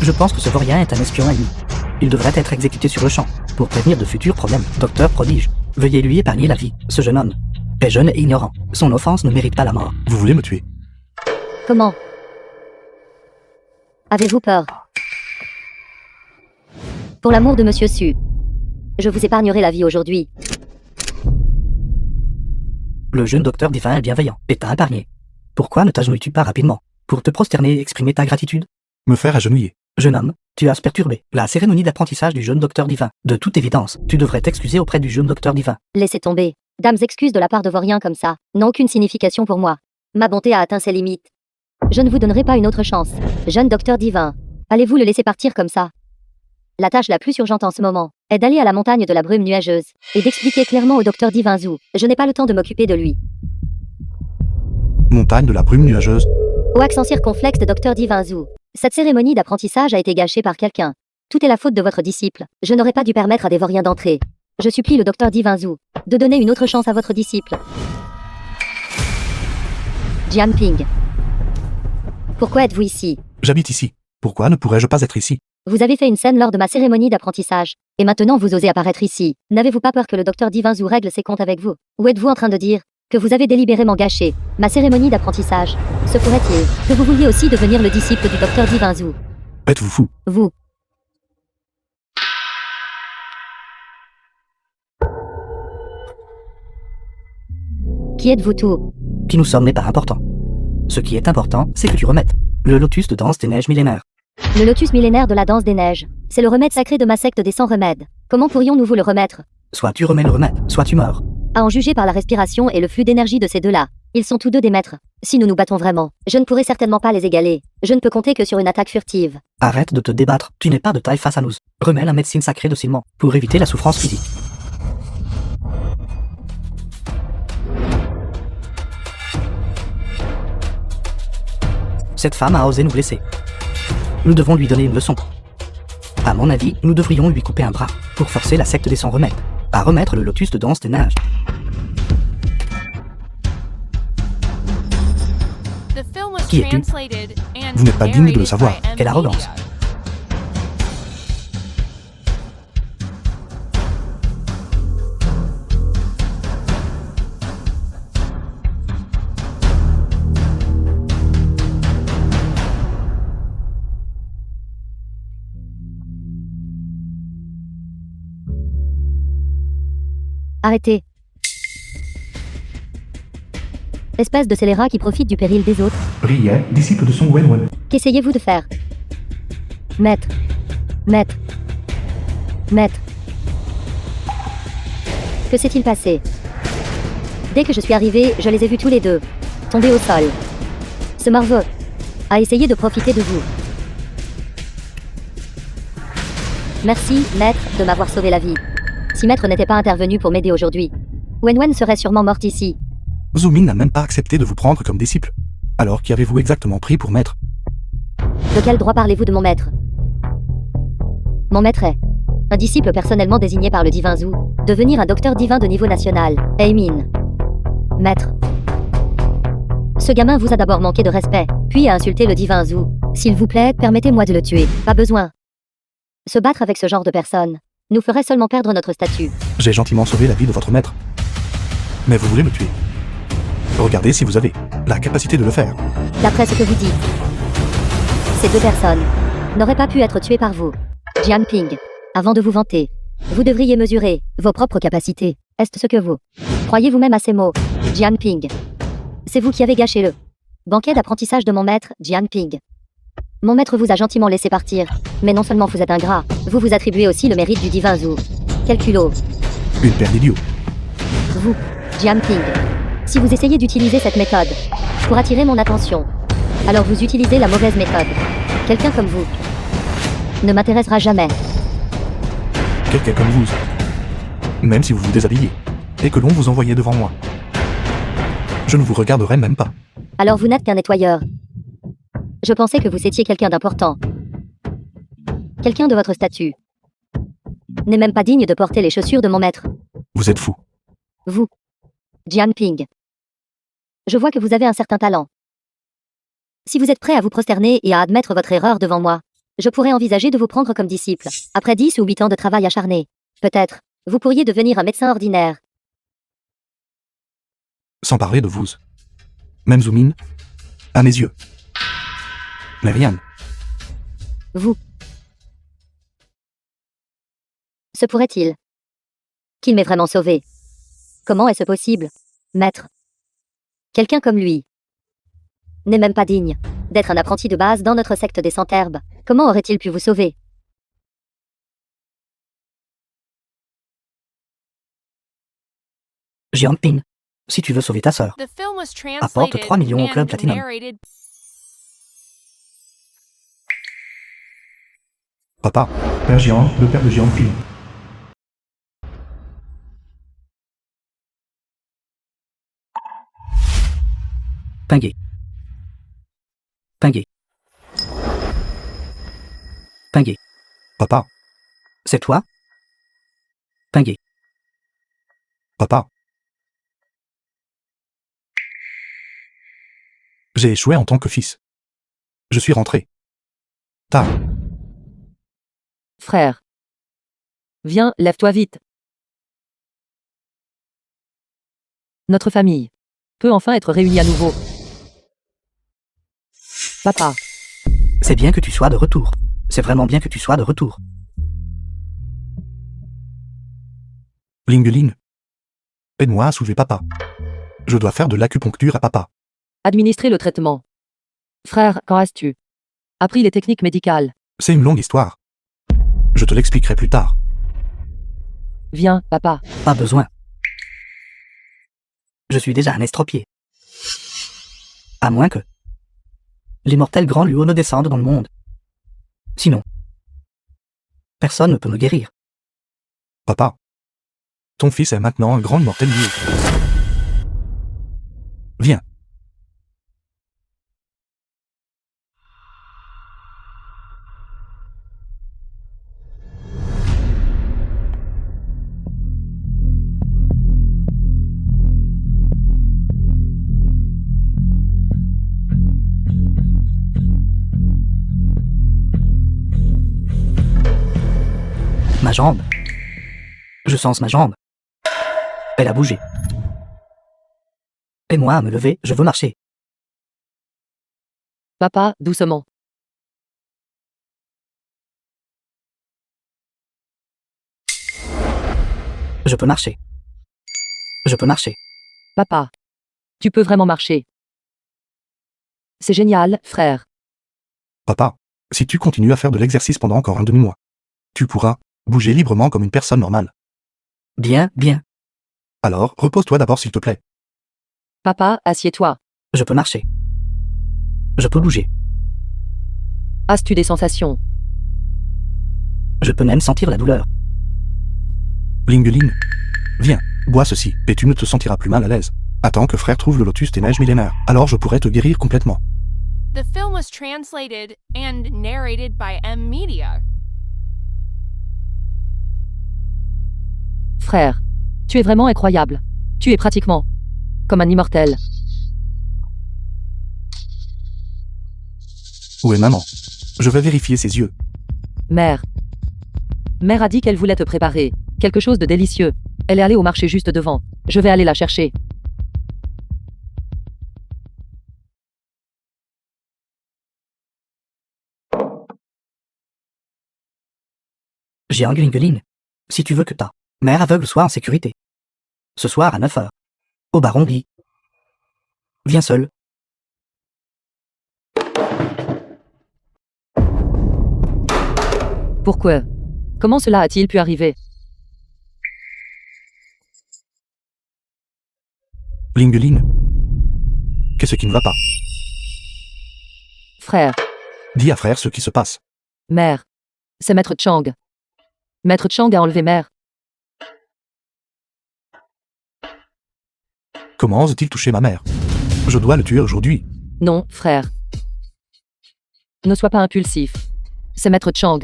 Je pense que ce vaurien est un espion ennemi. Il devrait être exécuté sur le champ, pour prévenir de futurs problèmes. Docteur prodige, veuillez lui épargner la vie. Ce jeune homme est jeune et ignorant. Son offense ne mérite pas la mort.
Vous voulez me tuer?
Comment? Avez-vous peur? Pour l'amour de Monsieur Su, je vous épargnerai la vie aujourd'hui.
Le jeune docteur divin est bienveillant et t'a épargné. Pourquoi ne t'agenouilles-tu pas rapidement, pour te prosterner et exprimer ta gratitude?
Me faire agenouiller.
Jeune homme, tu as perturbé la cérémonie d'apprentissage du jeune docteur divin. De toute évidence, tu devrais t'excuser auprès du jeune docteur divin.
Laissez tomber. Dames, excuses de la part de vauriens comme ça n'ont aucune signification pour moi. Ma bonté a atteint ses limites. Je ne vous donnerai pas une autre chance. Jeune docteur divin, allez-vous le laisser partir comme ça? La tâche la plus urgente en ce moment est d'aller à la montagne de la brume nuageuse et d'expliquer clairement au docteur divin Zhu. Je n'ai pas le temps de m'occuper de lui.
Montagne de la brume nuageuse.
Au accent circonflexe de docteur divin Zhu. Cette cérémonie d'apprentissage a été gâchée par quelqu'un. Tout est la faute de votre disciple. Je n'aurais pas dû permettre à des vauriens d'entrer. Je supplie le docteur divin Zhu de donner une autre chance à votre disciple. Jianping. Pourquoi êtes-vous ici?
J'habite ici. Pourquoi ne pourrais-je pas être ici?
Vous avez fait une scène lors de ma cérémonie d'apprentissage. Et maintenant vous osez apparaître ici. N'avez-vous pas peur que le docteur divin Zhu règle ses comptes avec vous? Ou êtes-vous en train de dire que vous avez délibérément gâché ma cérémonie d'apprentissage? Se pourrait-il que vous vouliez aussi devenir le disciple du docteur divin Zhu?
Êtes-vous fou?
Vous. Qui êtes-vous tout?
Qui nous sommes n'est pas important. Ce qui est important, c'est que tu remettes le lotus de danse des neiges millénaires.
Le lotus millénaire de la danse des neiges. C'est le remède sacré de ma secte des 100 remèdes. Comment pourrions-nous vous le remettre?
Soit tu remets le remède, soit tu meurs.
À en juger par la respiration et le flux d'énergie de ces deux-là. Ils sont tous deux des maîtres. Si nous nous battons vraiment, je ne pourrai certainement pas les égaler. Je ne peux compter que sur une attaque furtive.
Arrête de te débattre, tu n'es pas de taille face à nous. Remets la médecine sacrée docilement, pour éviter la souffrance physique. Cette femme a osé nous blesser. Nous devons lui donner une leçon. À mon avis, nous devrions lui couper un bras, pour forcer la secte des 100 remèdes à remettre le lotus de danse des neiges.
Qui es-tu?
Vous n'êtes pas digne de le savoir.
Quelle arrogance.
Arrêtez. Espèce de scélérat qui profite du péril des autres.
Riet, disciple de Song Wenwen.
Qu'essayez-vous de faire? Maître. Maître. Maître. Que s'est-il passé? Dès que je suis arrivé, je les ai vus tous les deux tomber au sol. Ce marveux a essayé de profiter de vous. Merci, maître, de m'avoir sauvé la vie. Si maître n'était pas intervenu pour m'aider aujourd'hui, Wenwen serait sûrement morte ici.
Zhu Ming n'a même pas accepté de vous prendre comme disciple. Alors qui avez-vous exactement pris pour maître?
De quel droit parlez-vous de mon maître? Mon maître est un disciple personnellement désigné par le divin Zhu, devenir un docteur divin de niveau national, Aimin. Maître. Ce gamin vous a d'abord manqué de respect, puis a insulté le divin Zhu. S'il vous plaît, permettez-moi de le tuer. Pas besoin. Se battre avec ce genre de personne nous ferait seulement perdre notre statut.
J'ai gentiment sauvé la vie de votre maître. Mais vous voulez me tuer. Regardez si vous avez la capacité de le faire.
D'après ce que vous dites, ces deux personnes n'auraient pas pu être tuées par vous. Jian Ping, avant de vous vanter, vous devriez mesurer vos propres capacités. Est-ce ce que vous croyez vous-même à ces mots, Jian Ping? C'est vous qui avez gâché le banquet d'apprentissage de mon maître, Jian Ping. Mon maître vous a gentiment laissé partir, mais non seulement vous êtes ingrat, vous vous attribuez aussi le mérite du divin Zhu. Quel culot.
Une paire d'idiots.
Vous, Jian Ping, si vous essayez d'utiliser cette méthode pour attirer mon attention, alors vous utilisez la mauvaise méthode. Quelqu'un comme vous ne m'intéressera jamais.
Quelqu'un comme vous. Même si vous vous déshabillez, et que l'on vous envoyait devant moi. Je ne vous regarderai même pas.
Alors vous n'êtes qu'un nettoyeur. Je pensais que vous étiez quelqu'un d'important. Quelqu'un de votre statut. N'est même pas digne de porter les chaussures de mon maître.
Vous êtes fou.
Vous, Jian Ping. Je vois que vous avez un certain talent. Si vous êtes prêt à vous prosterner et à admettre votre erreur devant moi, je pourrais envisager de vous prendre comme disciple. Après 10 ou 8 ans de travail acharné, peut-être, vous pourriez devenir un médecin ordinaire.
Sans parler de vous. Même Zoomin, à mes yeux. Mais rien.
Vous. Se pourrait-il qu'il m'ait vraiment sauvé? Comment est-ce possible, maître? Quelqu'un comme lui n'est même pas digne d'être un apprenti de base dans notre secte des Centherbes. Comment aurait-il pu vous sauver?
Jian Ping, si tu veux sauver ta sœur,
The film was
apporte
translated
3 millions au club
and
Platinum.
narrated.
Papa. Père Jian, le père de Jian Ping.
Pingué. Pingué. Pingué.
Papa.
C'est toi? Pingué.
Papa. J'ai échoué en tant que fils. Je suis rentré. Tard.
Frère. Viens, lève-toi vite. Notre famille peut enfin être réunie à nouveau. Papa,
C'est bien que tu sois de retour. C'est vraiment bien que tu sois de retour.
Lingueline. Aide-moi à soulever papa. Je dois faire de l'acupuncture à papa.
administrer le traitement. Frère, quand as-tu appris les techniques médicales?
C'est une longue histoire. Je te l'expliquerai plus tard.
Viens, papa.
Pas besoin. Je suis déjà un estropié. À moins que l'immortel grand Luo ne descende dans le monde. Sinon, personne ne peut me guérir.
Papa. Ton fils est maintenant un grand immortel lié. Viens.
Ma jambe. Je sens ma jambe. Elle a bougé. Aide-moi à me lever, je veux marcher.
Papa, doucement.
Je peux marcher. Je peux marcher.
Papa. Tu peux vraiment marcher. C'est génial, frère.
Papa. Si tu continues à faire de l'exercice pendant encore un demi-mois, tu pourras bouger librement comme une personne normale.
Bien, bien.
Alors, repose-toi d'abord s'il te plaît.
Papa, assieds-toi.
Je peux marcher. Je peux bouger.
As-tu des sensations?
Je peux même sentir la douleur.
Lingueline. Viens, bois ceci, et tu ne te sentiras plus mal à l'aise. Attends que frère trouve le lotus des neiges millénaires. Alors je pourrai te guérir complètement.
The film was translated and narrated by M Media.
Frère. Tu es vraiment incroyable. Tu es pratiquement comme un immortel.
Où est maman? Je vais vérifier ses yeux.
Mère. Mère a dit qu'elle voulait te préparer quelque chose de délicieux. Elle est allée au marché juste devant. Je vais aller la chercher.
J'ai un gringeline. Si tu veux que ta mère aveugle soit en sécurité. Ce soir à 9 heures. Au Baron Guy. Viens seul.
Pourquoi? Comment cela a-t-il pu arriver?
Lingueline. Qu'est-ce qui ne va pas?
Frère.
Dis à frère ce qui se passe.
Mère. C'est Maître Chang. Maître Chang a enlevé mère.
Comment ose-t-il toucher ma mère? Je dois le tuer aujourd'hui.
Non, frère. Ne sois pas impulsif. C'est Maître Chang.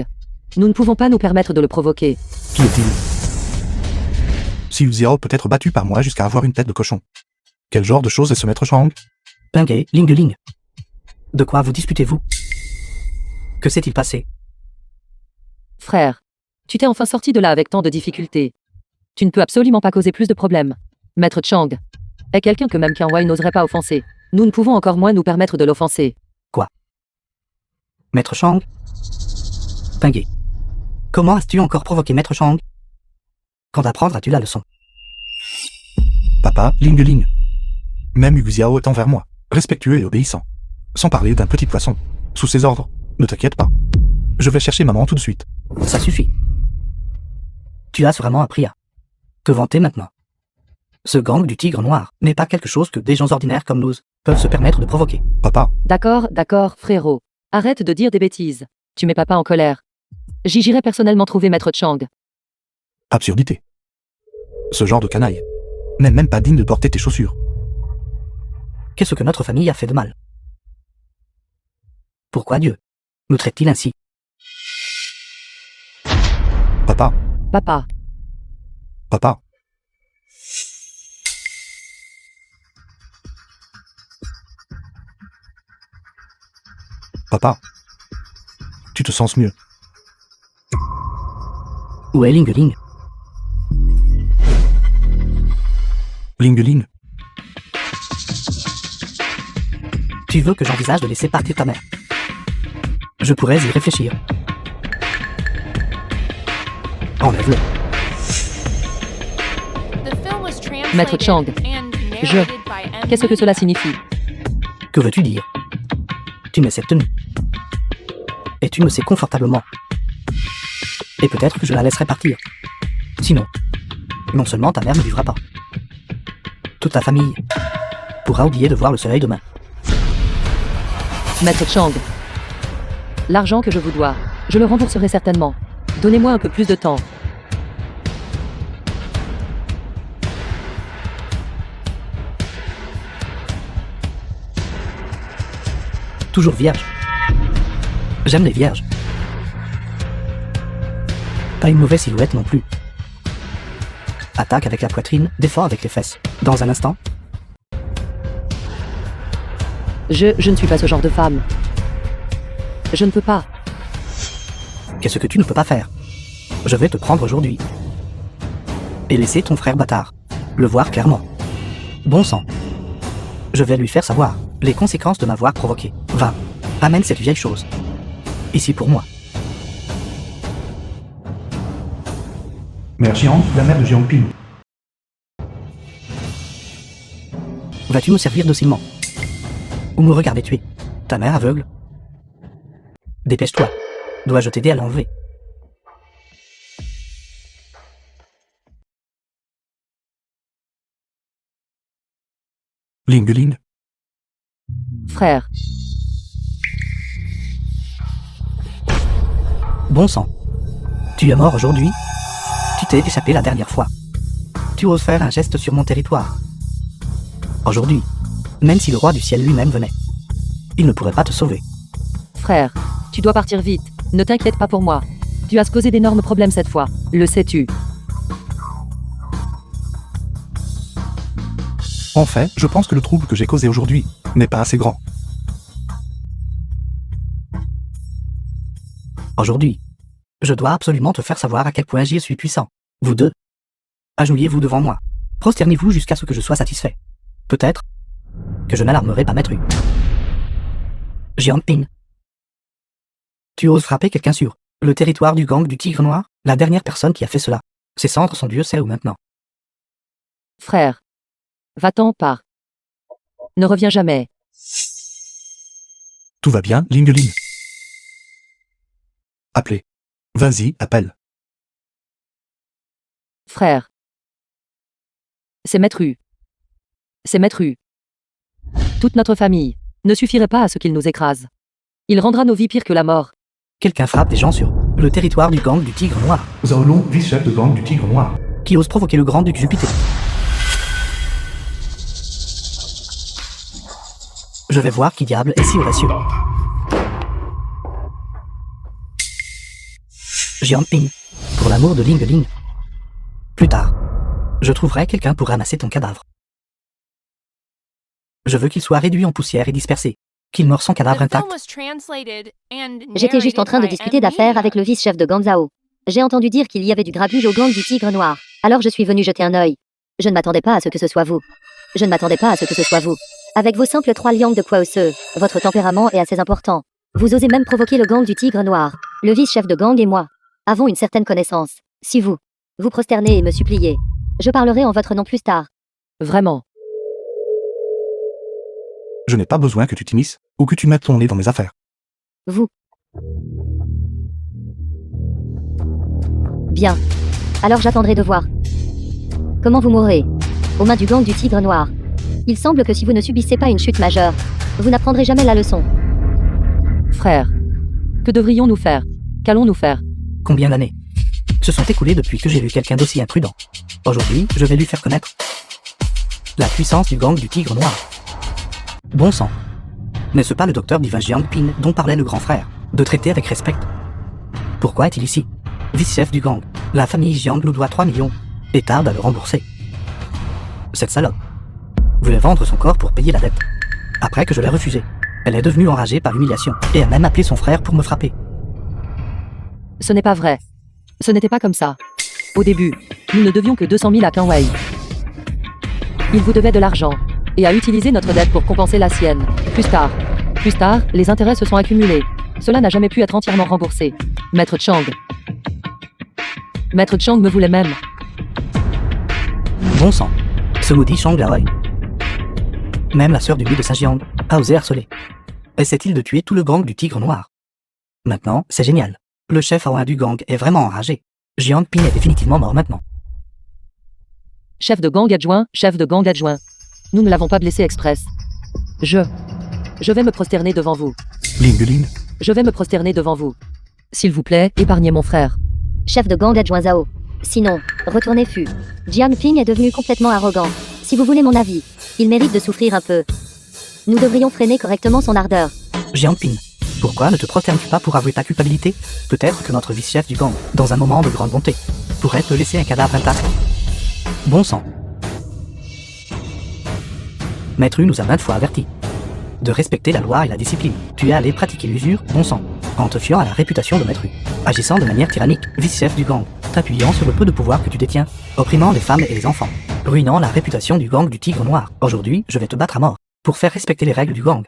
Nous ne pouvons pas nous permettre de le provoquer.
Qui est-il? Si Xiao peut être battu par moi jusqu'à avoir une tête de cochon. Quel genre de chose est ce maître Chang?
Pingay, Lingeling. De quoi vous disputez-vous? Que s'est-il passé?
Frère. Tu t'es enfin sorti de là avec tant de difficultés. Tu ne peux absolument pas causer plus de problèmes. Maître Chang est quelqu'un que même Qian Wei n'oserait pas offenser. Nous ne pouvons encore moins nous permettre de l'offenser.
Maître Chang? Pingay. Comment as-tu encore provoqué Maître Chang? Quand apprendras-tu la leçon?
Papa, Lingeling. Même Hu Xiao est envers moi, respectueux et obéissant. Sans parler d'un petit poisson. Sous ses ordres. Ne t'inquiète pas. Je vais chercher maman tout de suite.
Ça suffit. Tu as vraiment appris à te vanter maintenant. Ce gang du tigre noir n'est pas quelque chose que des gens ordinaires comme nous peuvent se permettre de provoquer.
Papa,
D'accord, frérot. Arrête de dire des bêtises. Tu mets papa en colère. J'irai personnellement trouver Maître Chang.
absurdité. Ce genre de canaille n'est même pas digne de porter tes chaussures.
Qu'est-ce que notre famille a fait de mal? Pourquoi Dieu nous traite-t-il ainsi?
Papa,
Papa.
papa. Papa, tu te sens mieux.
Où est Lingeling?
Lingeling,
Tu veux que j'envisage de laisser partir ta mère? Je pourrais y réfléchir. Enlève-le.
The film was translated
Maître Chang.
and
Je.
narrated by M.
Qu'est-ce que cela signifie?
Que veux-tu dire? Tu mets cette tenue. Et tu me sais confortablement. Et peut-être que je la laisserai partir. Sinon, non seulement ta mère ne vivra pas. Toute ta famille pourra oublier de voir le soleil demain.
Maître Chang. L'argent que je vous dois, je le rembourserai certainement. Donnez-moi un peu plus de temps.
Toujours vierge. J'aime les vierges. Pas une mauvaise silhouette non plus. Attaque avec la poitrine, défend avec les fesses. Dans un instant,
Je ne suis pas ce genre de femme. Je ne peux pas.
qu'est-ce que tu ne peux pas faire? Je vais te prendre aujourd'hui. Et laisser ton frère bâtard le voir clairement. Bon sang. Je vais lui faire savoir les conséquences de m'avoir provoqué. Va, amène cette vieille chose. Ici pour moi.
Mère Xiang, la mère de Jiangping.
Vas-tu me servir docilement? Ou me regarder tuer ta mère aveugle? Dépêche-toi. Dois-je t'aider à l'enlever?
Lingeling,
Frère.
Bon sang. Tu es mort aujourd'hui? Tu t'es échappé la dernière fois. Tu oses faire un geste sur mon territoire. Aujourd'hui, même si le roi du ciel lui-même venait, il ne pourrait pas te sauver.
Frère. Tu dois partir vite. Ne t'inquiète pas pour moi. Tu as causé d'énormes problèmes cette fois. Le sais-tu?
en fait, je pense que le trouble que j'ai causé aujourd'hui n'est pas assez grand.
Aujourd'hui, je dois absolument te faire savoir à quel point j'y suis puissant. Vous deux. Agenouillez-vous devant moi. Prosternez-vous jusqu'à ce que je sois satisfait. Peut-être que je n'alarmerai pas Maître Hu. Jiang Ping. Tu oses frapper quelqu'un sur le territoire du gang du Tigre Noir? La dernière personne qui a fait cela. Ses cendres sont Dieu sait où maintenant.
Frère. Va-t'en par. Ne reviens jamais.
Tout va bien, Ling Ling. Appelez. Vas-y, appelle.
Frère. C'est Maître Hu. C'est Maître Hu. Toute notre famille ne suffirait pas à ce qu'il nous écrase. Il rendra nos vies pires que la mort.
Quelqu'un frappe des gens sur le territoire du gang du Tigre Noir.
Zhao Long, vice-chef de gang du Tigre Noir.
Qui ose provoquer le grand duc Jupiter. Je vais voir qui diable est si audacieux. Jiang Ping. Pour l'amour de Ling Ling. Plus tard, je trouverai quelqu'un pour ramasser ton cadavre. Je veux qu'il soit réduit en poussière et dispersé. Qu'il meure son cadavre intact.
J'étais juste en train de discuter d'affaires avec le vice-chef de Gang Zhao. J'ai entendu dire qu'il y avait du grabuge au gang du Tigre Noir. Alors je suis venu jeter un œil. Je ne m'attendais pas à ce que ce soit vous. Je ne m'attendais pas à ce que ce soit vous. Avec vos simples 3 liangs de Kwaoseu, votre tempérament est assez important. Vous osez même provoquer le gang du Tigre Noir. Le vice-chef de gang et moi avons une certaine connaissance. Si vous vous prosternez et me suppliez, je parlerai en votre nom plus tard.
Vraiment.
Je n'ai pas besoin que tu t'immisces ou que tu mettes ton nez dans mes affaires.
Vous. Bien. Alors j'attendrai de voir comment vous mourrez aux mains du gang du Tigre Noir. Il semble que si vous ne subissez pas une chute majeure, vous n'apprendrez jamais la leçon.
Frère. Que devrions-nous faire? Qu'allons-nous faire?
Combien d'années se sont écoulées depuis que j'ai vu quelqu'un d'aussi imprudent? Aujourd'hui, je vais lui faire connaître la puissance du gang du Tigre Noir. Bon sang. N'est-ce pas le docteur divin Jiang Ping dont parlait le grand frère, de traiter avec respect? Pourquoi est-il ici? Vice-chef du gang, la famille Jiang nous doit 3 millions, et tarde à le rembourser. Cette salope voulait vendre son corps pour payer la dette. Après que je l'ai refusé, elle est devenue enragée par l'humiliation, et a même appelé son frère pour me frapper.
Ce n'est pas vrai. Ce n'était pas comme ça. Au début, nous ne devions que 200 000 à Kanwei. Il vous devait de l'argent, et a utilisé notre dette pour compenser la sienne. Plus tard, les intérêts se sont accumulés. Cela n'a jamais pu être entièrement remboursé. Maître Chang me voulait même.
Bon sang. Ce maudit Shang Laoi. Même la sœur du loup de Saint-Jiang a osé harceler. Essaie-t-il de tuer tout le gang du Tigre Noir? Maintenant, c'est génial. Le chef A1 du gang est vraiment enragé. Jiang Ping est définitivement mort maintenant.
Chef de gang adjoint. Nous ne l'avons pas blessé express. Je vais me prosterner devant vous.
Ling Ling.
Je vais me prosterner devant vous. S'il vous plaît, épargnez mon frère.
Chef de gang adjoint Zhao. Sinon, retournez Fu. Jiang Ping est devenu complètement arrogant. Si vous voulez mon avis, il mérite de souffrir un peu. Nous devrions freiner correctement son ardeur.
Jiang Ping, pourquoi ne te prosternes-tu pas pour avouer ta culpabilité? Peut-être que notre vice-chef du gang, dans un moment de grande bonté, pourrait te laisser un cadavre intact. Bon sang. Maître Hu nous a 20 fois avertis de respecter la loi et la discipline. Tu es allé pratiquer l'usure, bon sang, en te fiant à la réputation de Maître Hu, agissant de manière tyrannique, vice-chef du gang, t'appuyant sur le peu de pouvoir que tu détiens, opprimant les femmes et les enfants, ruinant la réputation du gang du Tigre Noir. Aujourd'hui, je vais te battre à mort, pour faire respecter les règles du gang.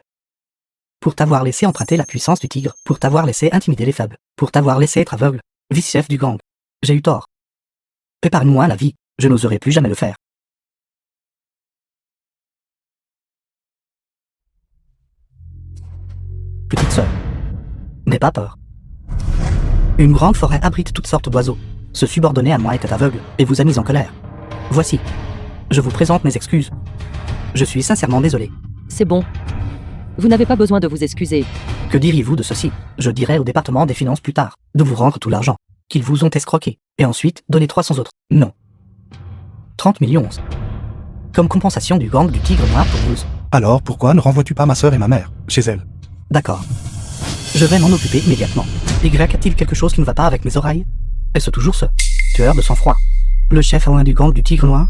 Pour t'avoir laissé emprunter la puissance du tigre, pour t'avoir laissé intimider les faibles, pour t'avoir laissé être aveugle, vice-chef du gang. J'ai eu tort. Prépare-moi la vie, je n'oserai plus jamais le faire. Petite sœur, n'aie pas peur. Une grande forêt abrite toutes sortes d'oiseaux. Se subordonner à moi était aveugle et vous a mis en colère. Voici. Je vous présente mes excuses. Je suis sincèrement désolé.
C'est bon. Vous n'avez pas besoin de vous excuser.
Que diriez-vous de ceci? Je dirai au département des finances plus tard de vous rendre tout l'argent qu'ils vous ont escroqué et ensuite donner 300 autres. Non. 30 millions. Comme compensation du gang du Tigre Noir pour vous.
Alors pourquoi ne renvoies-tu pas ma sœur et ma mère chez elles?
D'accord. Je vais m'en occuper immédiatement. Y a-t-il quelque chose qui ne va pas avec mes oreilles? Est-ce toujours ce tueur de sang-froid? Le chef A1 du gang du Tigre Noir?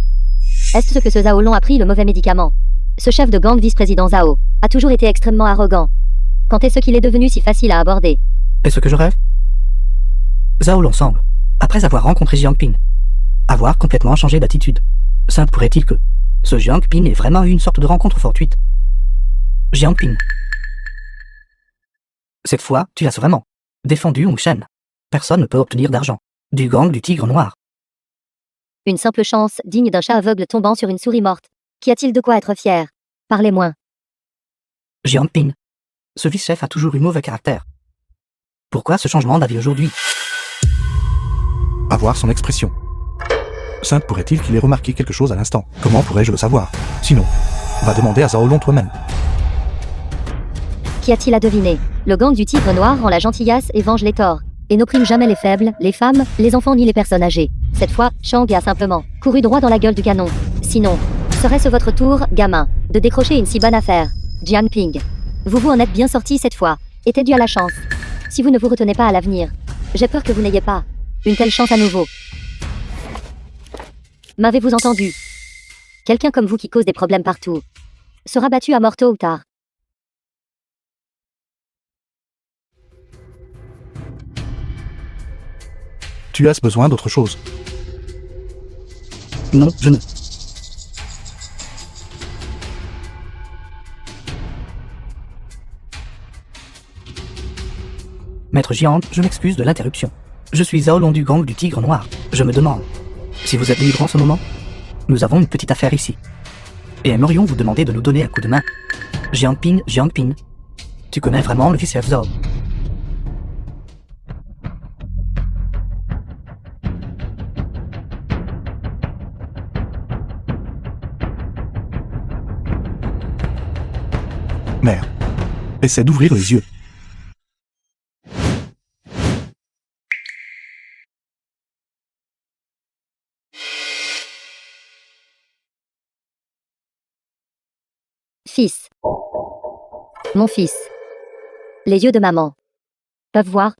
Est-ce que ce Zhao Long a pris le mauvais médicament? Ce chef de gang vice-président Zhao a toujours été extrêmement arrogant. Quand est-ce qu'il est devenu si facile à aborder?
Est-ce que je rêve? Zhao Long semble, après avoir rencontré Jiang Ping, avoir complètement changé d'attitude. Ça pourrait-il que ce Jiang Ping ait vraiment eu une sorte de rencontre fortuite? Jiang Ping. Cette fois, tu as vraiment défendu Hong Shen. Personne ne peut obtenir d'argent du gang du tigre noir.
Une simple chance digne d'un chat aveugle tombant sur une souris morte. Qu'y a-t-il de quoi être fier? Parlez moins.
Jiang Ping. Ce vice-chef a toujours eu mauvais caractère. Pourquoi ce changement d'avis aujourd'hui?
À voir son expression. Sainte pourrait-il qu'il ait remarqué quelque chose à l'instant? Comment pourrais-je le savoir? Sinon, va demander à Zaolong toi-même.
Qu'y a-t-il à deviner? Le gang du tigre noir rend la gentillasse et venge les torts. Et n'opprime jamais les faibles, les femmes, les enfants ni les personnes âgées. Cette fois, Shang a simplement couru droit dans la gueule du canon. Sinon, serait-ce votre tour, gamin, de décrocher une si bonne affaire? Jiang Ping. Vous en êtes bien sorti cette fois. Était dû à la chance. Si vous ne vous retenez pas à l'avenir, j'ai peur que vous n'ayez pas une telle chance à nouveau. M'avez-vous entendu? Quelqu'un comme vous qui cause des problèmes partout sera battu à mort tôt ou tard.
Tu as besoin d'autre chose?
Non, je ne. Maître Jiang, je m'excuse de l'interruption. Je suis Zaolong du gang du tigre noir. Je me demande si vous êtes libre en ce moment. Nous avons une petite affaire ici. Et aimerions vous demander de nous donner un coup de main. Jiang Ping, tu connais vraiment le vice-chef Zhao?
Mère, essaie d'ouvrir les yeux.
Fils. Mon fils. Les yeux de maman peuvent voir.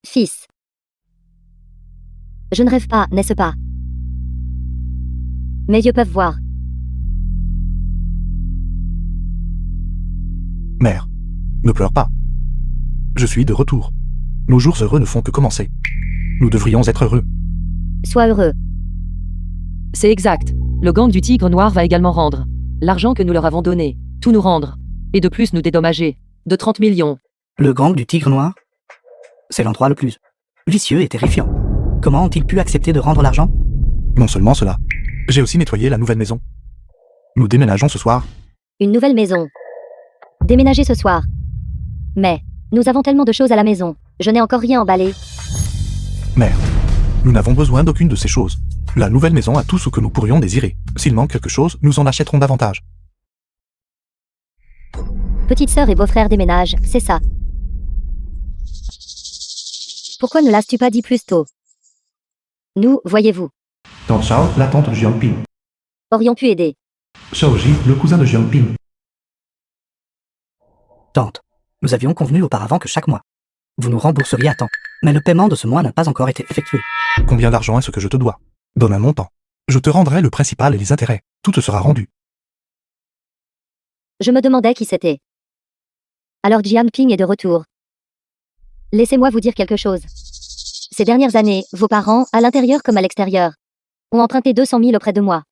Fils. Je ne rêve pas, n'est-ce pas? Mes yeux peuvent voir.
Mère, ne pleure pas. Je suis de retour. Nos jours heureux ne font que commencer. Nous devrions être heureux.
Sois heureux.
C'est exact. Le gang du tigre noir va également rendre l'argent que nous leur avons donné. Tout nous rendre. Et de plus nous dédommager. De 30 millions.
Le gang du tigre noir? C'est l'endroit le plus vicieux et terrifiant. Comment ont-ils pu accepter de rendre l'argent?
Non seulement cela, j'ai aussi nettoyé la nouvelle maison. Nous déménageons ce soir.
Une nouvelle maison. Déménager ce soir. Mais, nous avons tellement de choses à la maison. Je n'ai encore rien emballé.
Mère, nous n'avons besoin d'aucune de ces choses. La nouvelle maison a tout ce que nous pourrions désirer. S'il manque quelque chose, nous en achèterons davantage.
Petite sœur et beau-frère déménagent, c'est ça. Pourquoi ne l'as-tu pas dit plus tôt? Nous, voyez-vous,
Dans Shao, la tante de Jiang Ping.
aurions pu aider.
Shaoji, le cousin de Jiang Ping.
Tante, nous avions convenu auparavant que chaque mois, vous nous rembourseriez à temps. Mais le paiement de ce mois n'a pas encore été effectué.
Combien d'argent est ce que je te dois? Donne un montant. Je te rendrai le principal et les intérêts. Tout te sera rendu.
Je me demandais qui c'était. Alors Jiang Ping est de retour. Laissez-moi vous dire quelque chose. Ces dernières années, vos parents, à l'intérieur comme à l'extérieur, ont emprunté 200 000 auprès de moi.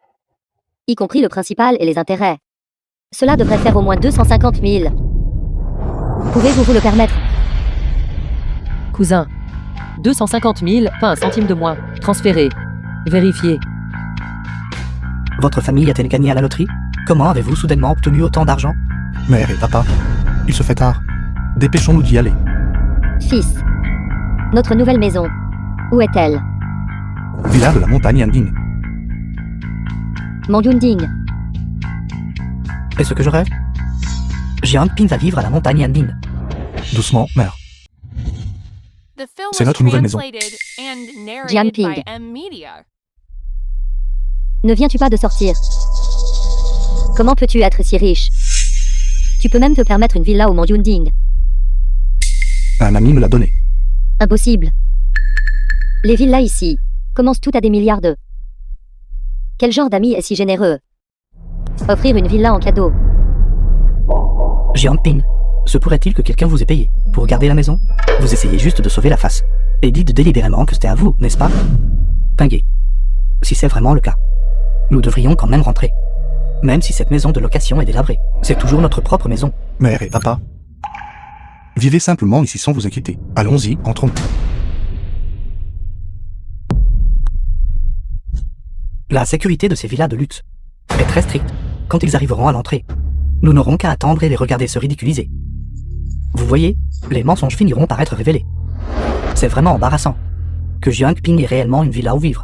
Y compris le principal et les intérêts. Cela devrait faire au moins 250 000. Pouvez-vous vous le permettre?
Cousin. 250 000, pas un centime de moins. Transféré. Vérifié.
Votre famille a-t-elle gagné à la loterie? Comment avez-vous soudainement obtenu autant d'argent?
Mère et papa, il se fait tard. Dépêchons-nous d'y aller.
Fils. Notre nouvelle maison. Où est-elle?
Villa de la montagne Yanding.
Mon Yunding.
Est-ce que je rêve? Jiang Ping va vivre à la montagne Yanbin.
Doucement, mère.
The film
C'est
was
notre nouvelle maison.
translated and narrated
Jianping.
by M Media.
Ne viens-tu pas de sortir? Comment peux-tu être si riche? Tu peux même te permettre une villa au Mont Yunding.
Un ami me l'a donné.
Impossible. Les villas ici commencent toutes à des milliards de. Quel genre d'ami est si généreux? Offrir une villa en cadeau.
Jiang Ping, se pourrait-il que quelqu'un vous ait payé pour garder la maison? Vous essayez juste de sauver la face. Et dites délibérément que c'était à vous, n'est-ce pas? Pinguet, Si c'est vraiment le cas, nous devrions quand même rentrer. Même si cette maison de location est délabrée, c'est toujours notre propre maison.
Mère et papa. Vivez simplement ici sans vous inquiéter. Allons-y, entrons.
La sécurité de ces villas de luxe est très stricte. Quand ils arriveront à l'entrée, nous n'aurons qu'à attendre et les regarder se ridiculiser. Vous voyez, les mensonges finiront par être révélés. C'est vraiment embarrassant. Que Jiang Ping ait réellement une villa où vivre.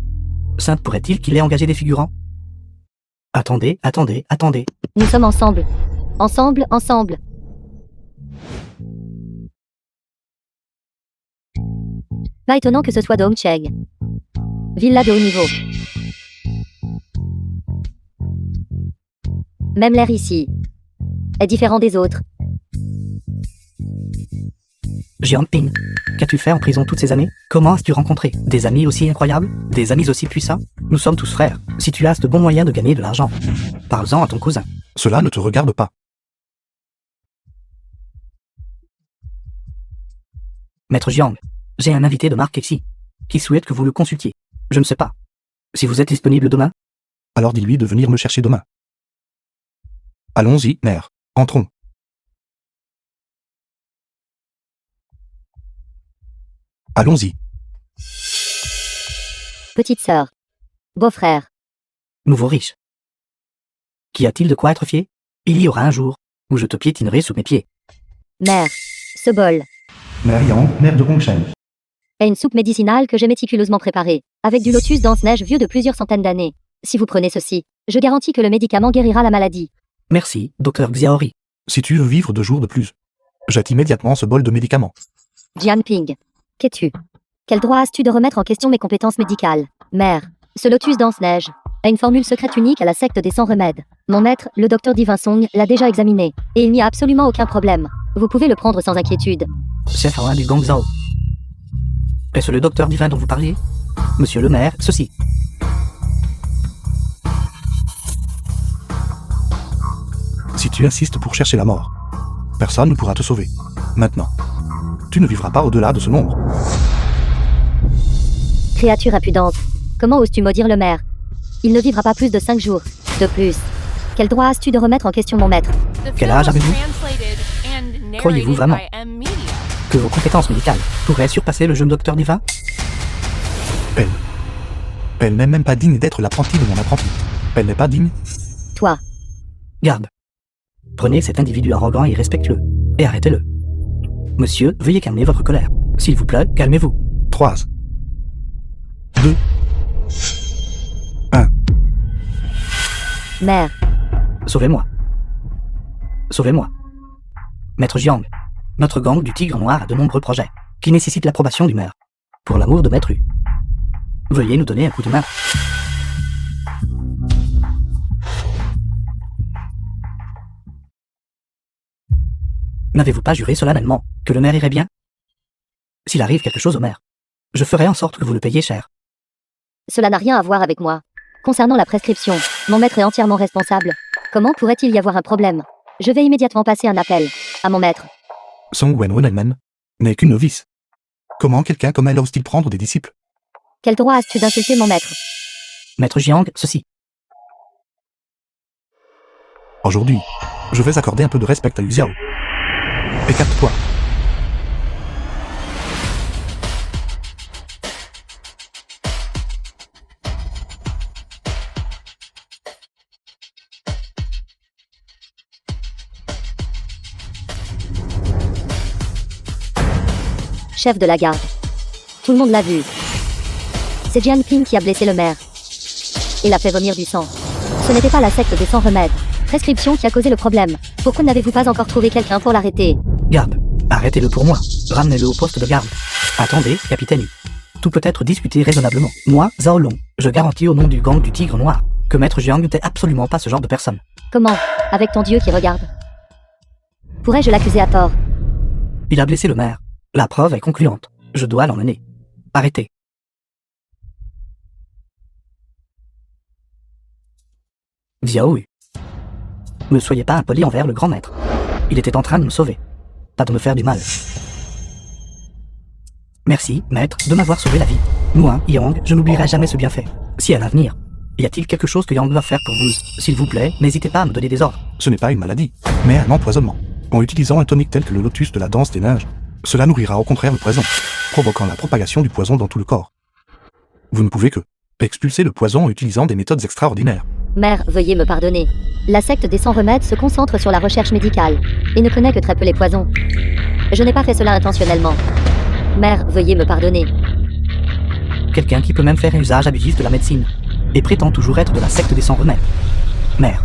Sainte pourrait-il qu'il ait engagé des figurants? Attendez.
Nous sommes ensemble. Ensemble. Pas étonnant que ce soit Dongcheng. Villa de haut niveau. Même l'air ici est différent des autres.
Jiang Ping, qu'as-tu fait en prison toutes ces années? Comment as-tu rencontré des amis aussi incroyables? Des amis aussi puissants? Nous sommes tous frères. Si tu as de bons moyens de gagner de l'argent, parle-en à ton cousin.
Cela ne te regarde pas.
Maître Jiang, j'ai un invité de marque ici, qui souhaite que vous le consultiez. Je ne sais pas si vous êtes disponible demain.
Alors dis-lui de venir me chercher demain. Allons-y, mère. Entrons. Allons-y.
Petite sœur. Beau-frère.
Nouveau riche. Qu'y a-t-il de quoi être fier? Il y aura un jour où je te piétinerai sous mes pieds.
Mère. Ce bol
Mère Yang, mère de Gongcheng.
est une soupe médicinale que j'ai méticuleusement préparée, avec du lotus danse-neige vieux de plusieurs centaines d'années. Si vous prenez ceci, je garantis que le médicament guérira la maladie.
Merci, docteur Xiaori.
Si tu veux vivre 2 jours de plus, jette immédiatement ce bol de médicaments.
Jiang Ping. Qu'es-tu? Quel droit as-tu de remettre en question mes compétences médicales? Mère, ce lotus danse-neige a une formule secrète unique à la secte des 100 remèdes. Mon maître, le docteur Divin Song, l'a déjà examiné, et il n'y a absolument aucun problème. Vous pouvez le prendre sans inquiétude.
Chef Hawa du Gongzhou. Est-ce le docteur divin dont vous parliez? Monsieur le maire, ceci.
Si tu insistes pour chercher la mort, personne ne pourra te sauver. Maintenant, tu ne vivras pas au-delà de ce nombre.
Créature impudente. Comment oses-tu maudire le maire? Il ne vivra pas plus de 5 jours. De plus. Quel droit as-tu de remettre en question mon maître?
The
Quel
film
âge
was
avez-vous?
translated and
Croyez-vous
narrated
vraiment
by M. Media.
Que vos compétences médicales pourraient surpasser le jeune docteur divin?
Elle n'est même pas digne d'être l'apprenti de mon apprenti. Elle n'est pas digne.
Toi.
Garde. Prenez cet individu arrogant et irrespectueux, et arrêtez-le. Monsieur, veuillez calmer votre colère. S'il vous plaît, calmez-vous.
3, 2, 1.
Mère.
Sauvez-moi. Sauvez-moi. Maître Jiang, notre gang du Tigre Noir a de nombreux projets, qui nécessitent l'approbation du maire. Pour l'amour de Maître Hu, veuillez nous donner un coup de main. N'avez-vous pas juré solennellement que le maire irait bien? S'il arrive quelque chose au maire, je ferai en sorte que vous le payiez cher.
Cela n'a rien à voir avec moi. Concernant la prescription, mon maître est entièrement responsable. Comment pourrait-il y avoir un problème? Je vais immédiatement passer un appel à mon maître.
Song Wenwen elle-même n'est qu'une novice. Comment quelqu'un comme elle ose-t-il prendre des disciples?
Quel droit as-tu d'insulter mon maître?
Maître Jiang, ceci.
Aujourd'hui, je vais accorder un peu de respect à Liu Xiao. Écarte-toi.
Chef de la garde. Tout le monde l'a vu. C'est Jiang Ping qui a blessé le maire. Et l'a fait vomir du sang. Ce n'était pas la secte des 100 remèdes. Prescription qui a causé le problème. Pourquoi n'avez-vous pas encore trouvé quelqu'un pour l'arrêter?
Garde, arrêtez-le pour moi. Ramenez-le au poste de garde. Attendez, capitaine. Tout peut être discuté raisonnablement. Moi, Zhao Long, je garantis au nom du gang du Tigre Noir que Maître Jiang n'était absolument pas ce genre de personne.
Comment? Avec ton dieu qui regarde. Pourrais-je l'accuser à tort?
Il a blessé le maire. La preuve est concluante. Je dois l'emmener. Arrêtez. Xiao Hu. Ne soyez pas impoli envers le grand maître. Il était en train de me sauver, pas de me faire du mal. Merci, maître, de m'avoir sauvé la vie. Moi, Yang, je n'oublierai jamais ce bienfait. Si à l'avenir, y a-t-il quelque chose que Yang doit faire pour vous? S'il vous plaît, n'hésitez pas à me donner des ordres.
Ce n'est pas une maladie, mais un empoisonnement. En utilisant un tonique tel que le lotus de la danse des neiges, cela nourrira au contraire le poison, provoquant la propagation du poison dans tout le corps. Vous ne pouvez que expulser le poison en utilisant des méthodes extraordinaires.
Mère, veuillez me pardonner. La secte des 100 remèdes se concentre sur la recherche médicale et ne connaît que très peu les poisons. Je n'ai pas fait cela intentionnellement. Mère, veuillez me pardonner.
Quelqu'un qui peut même faire un usage abusif de la médecine et prétend toujours être de la secte des 100 remèdes. Mère.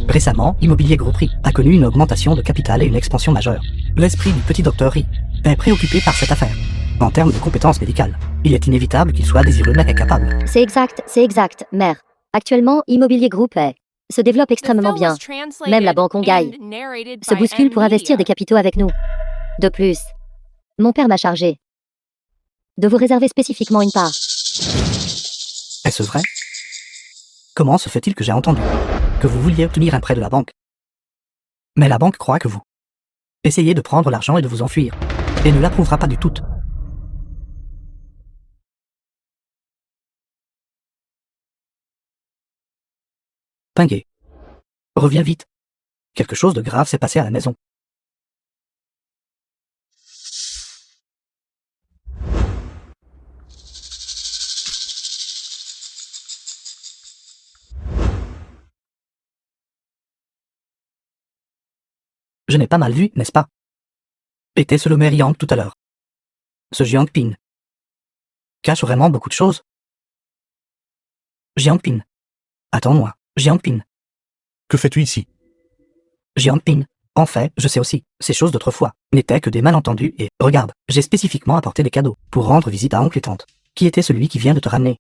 Récemment, Immobilier Groupe RI a connu une augmentation de capital et une expansion majeure. L'esprit du petit docteur RI est préoccupé par cette affaire. En termes de compétences médicales, il est inévitable qu'il soit désireux mais incapable.
C'est exact, mère. Actuellement, Immobilier Group se développe extrêmement bien. Même la banque Ongaï se bouscule pour investir des capitaux avec nous. De plus, mon père m'a chargé de vous réserver spécifiquement une part.
Est-ce vrai? Comment se fait-il que j'ai entendu que vous vouliez obtenir un prêt de la banque? Mais la banque croit que vous essayez de prendre l'argent et de vous enfuir, et ne l'approuvera pas du tout. Pinguet. Reviens vite. Quelque chose de grave s'est passé à la maison. Je n'ai pas mal vu, n'est-ce pas? Était-ce le maire Yang tout à l'heure? Ce Jiang Pin cache vraiment beaucoup de choses. Jiang Pin. Attends-moi, Jiang Pin.
Que fais-tu ici?
Jiang Pin. En fait, je sais aussi, ces choses d'autrefois n'étaient que des malentendus et, regarde, j'ai spécifiquement apporté des cadeaux pour rendre visite à oncle et tante. Qui était celui qui vient de te ramener?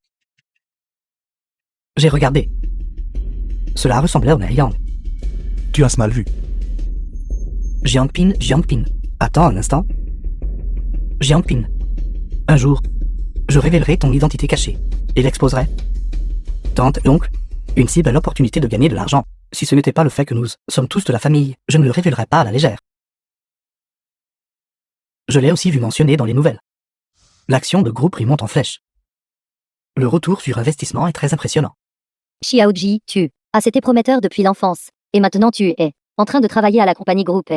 J'ai regardé. Cela ressemblait au maire Yang.
Tu as mal vu.
Jiang Pin. Attends un instant. Jiang Pin. Un jour, je révélerai ton identité cachée et l'exposerai. Tante et oncle, une si belle opportunité de gagner de l'argent. Si ce n'était pas le fait que nous sommes tous de la famille, je ne le révélerais pas à la légère. Je l'ai aussi vu mentionné dans les nouvelles. L'action de groupe remonte en flèche. Le retour sur investissement est très impressionnant.
Xiaoji, tu as été prometteur depuis l'enfance, et maintenant tu es en train de travailler à la compagnie groupe.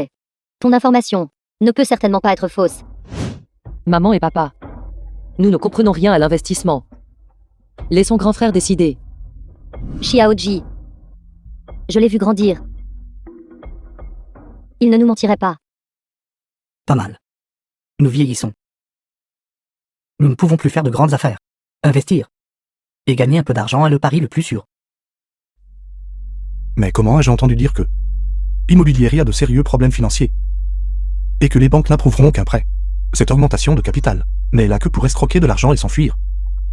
Ton information ne peut certainement pas être fausse.
Maman et papa. Nous ne comprenons rien à l'investissement. Laissons grand frère décider.
Xiaoji. Je l'ai vu grandir. Il ne nous mentirait pas.
Pas mal. Nous vieillissons. Nous ne pouvons plus faire de grandes affaires. Investir. Et gagner un peu d'argent est le pari le plus sûr.
Mais comment ai-je entendu dire que Immobilier a de sérieux problèmes financiers et que les banques n'approuveront qu'un prêt? Cette augmentation de capital n'est là que pour escroquer de l'argent et s'enfuir.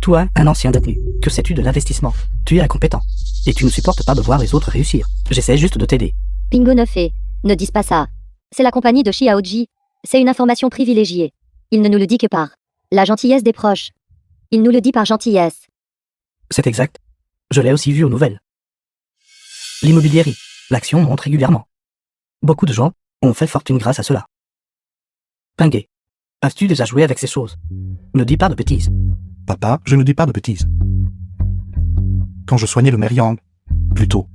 Toi, un ancien détenu, que sais-tu de l'investissement? Tu es incompétent. Et tu ne supportes pas de voir les autres réussir. J'essaie juste de t'aider.
Pingo ne fait. Ne dis pas ça. C'est la compagnie de Xiaoji. C'est une information privilégiée. Il ne nous le dit que par la gentillesse des proches. Il nous le dit par gentillesse.
C'est exact. Je l'ai aussi vu aux nouvelles. L'immobilier, l'action monte régulièrement. Beaucoup de gens ont fait fortune grâce à cela. Pinguet, as-tu déjà joué avec ces choses? Ne dis pas de bêtises.
Papa, je ne dis pas de bêtises. Quand je soignais le maire Yang, plutôt,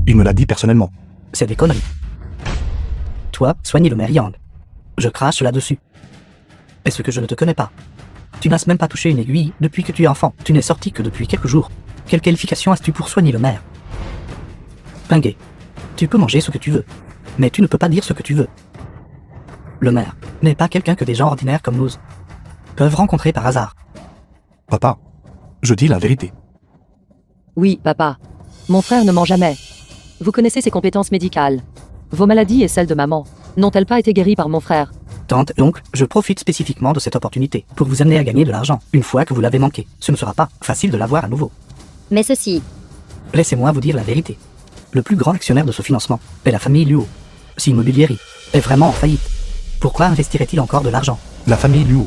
il me l'a dit personnellement.
C'est des conneries. Toi, soignez le maire Yang. Je crache là-dessus. Est-ce que je ne te connais pas? Tu n'as même pas touché une aiguille depuis que tu es enfant. Tu n'es sorti que depuis quelques jours. Quelle qualification as-tu pour soigner le maire? Pinguet, tu peux manger ce que tu veux, mais tu ne peux pas dire ce que tu veux. Le maire n'est pas quelqu'un que des gens ordinaires comme nous peuvent rencontrer par hasard.
Papa, je dis la vérité.
Oui, papa. Mon frère ne ment jamais. Vous connaissez ses compétences médicales. Vos maladies et celles de maman n'ont-elles pas été guéries par mon frère?
Tante et oncle, je profite spécifiquement de cette opportunité pour vous amener à gagner de l'argent. Une fois que vous l'avez manqué, ce ne sera pas facile de l'avoir à nouveau.
Mais ceci,
Laissez-moi vous dire la vérité. Le plus grand actionnaire de ce financement est la famille Luo. Si Immobilier est vraiment en faillite, pourquoi investirait-il encore de l'argent?
La famille Luo.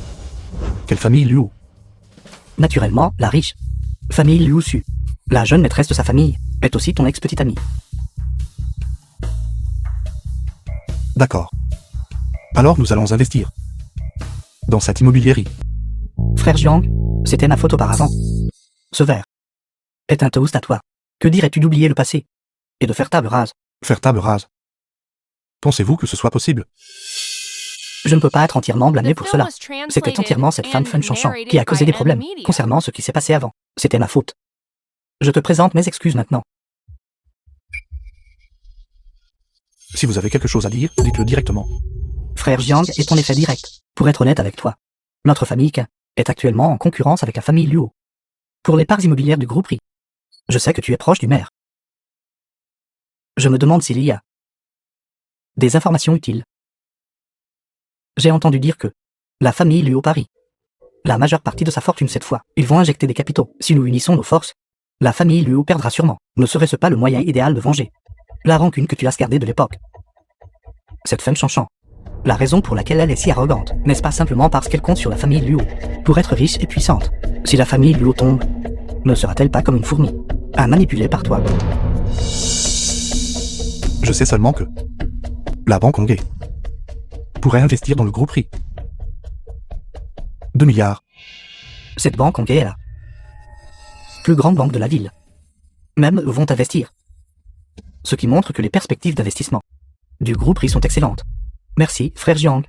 Quelle famille Luo?
Naturellement, la riche famille Liu Su. La jeune maîtresse de sa famille est aussi ton ex-petite amie.
D'accord. Alors nous allons investir dans cette immobilier.
Frère Jiang, c'était ma faute auparavant. Ce verre est un toast à toi. Que dirais-tu d'oublier le passé et de faire table rase?
Faire table rase. Pensez-vous que ce soit possible?
Je ne peux pas être entièrement blâmé
The
pour
film
cela.
was
C'était
translated
entièrement cette femme
and
Fun Chanchan
narrated
qui a causé
by
des problèmes
M-Media.
concernant ce qui s'est passé avant. C'était ma faute. Je te présente mes excuses maintenant.
Si vous avez quelque chose à dire, dites-le directement.
Frère Jiang est en effet direct. Pour être honnête avec toi, notre famille est actuellement en concurrence avec la famille Luo. Pour les parts immobilières du groupe RI. Je sais que tu es proche du maire. Je me demande s'il y a des informations utiles. J'ai entendu dire que la famille Luo Paris, la majeure partie de sa fortune cette fois, ils vont injecter des capitaux. Si nous unissons nos forces, la famille Luo perdra sûrement. Ne serait-ce pas le moyen idéal de venger la rancune que tu as gardée de l'époque? Cette femme Chanchan, la raison pour laquelle elle est si arrogante, n'est-ce pas simplement parce qu'elle compte sur la famille Luo pour être riche et puissante? Si la famille Luo tombe, ne sera-t-elle pas comme une fourmi, à manipuler par toi?
Je sais seulement que la banque Hongay pourrait investir dans le groupe RI. 2 milliards.
Cette banque Hongay est la plus grande banque de la ville. Même eux vont investir. Ce qui montre que les perspectives d'investissement du groupe RI sont excellentes. Merci, frère Jiang.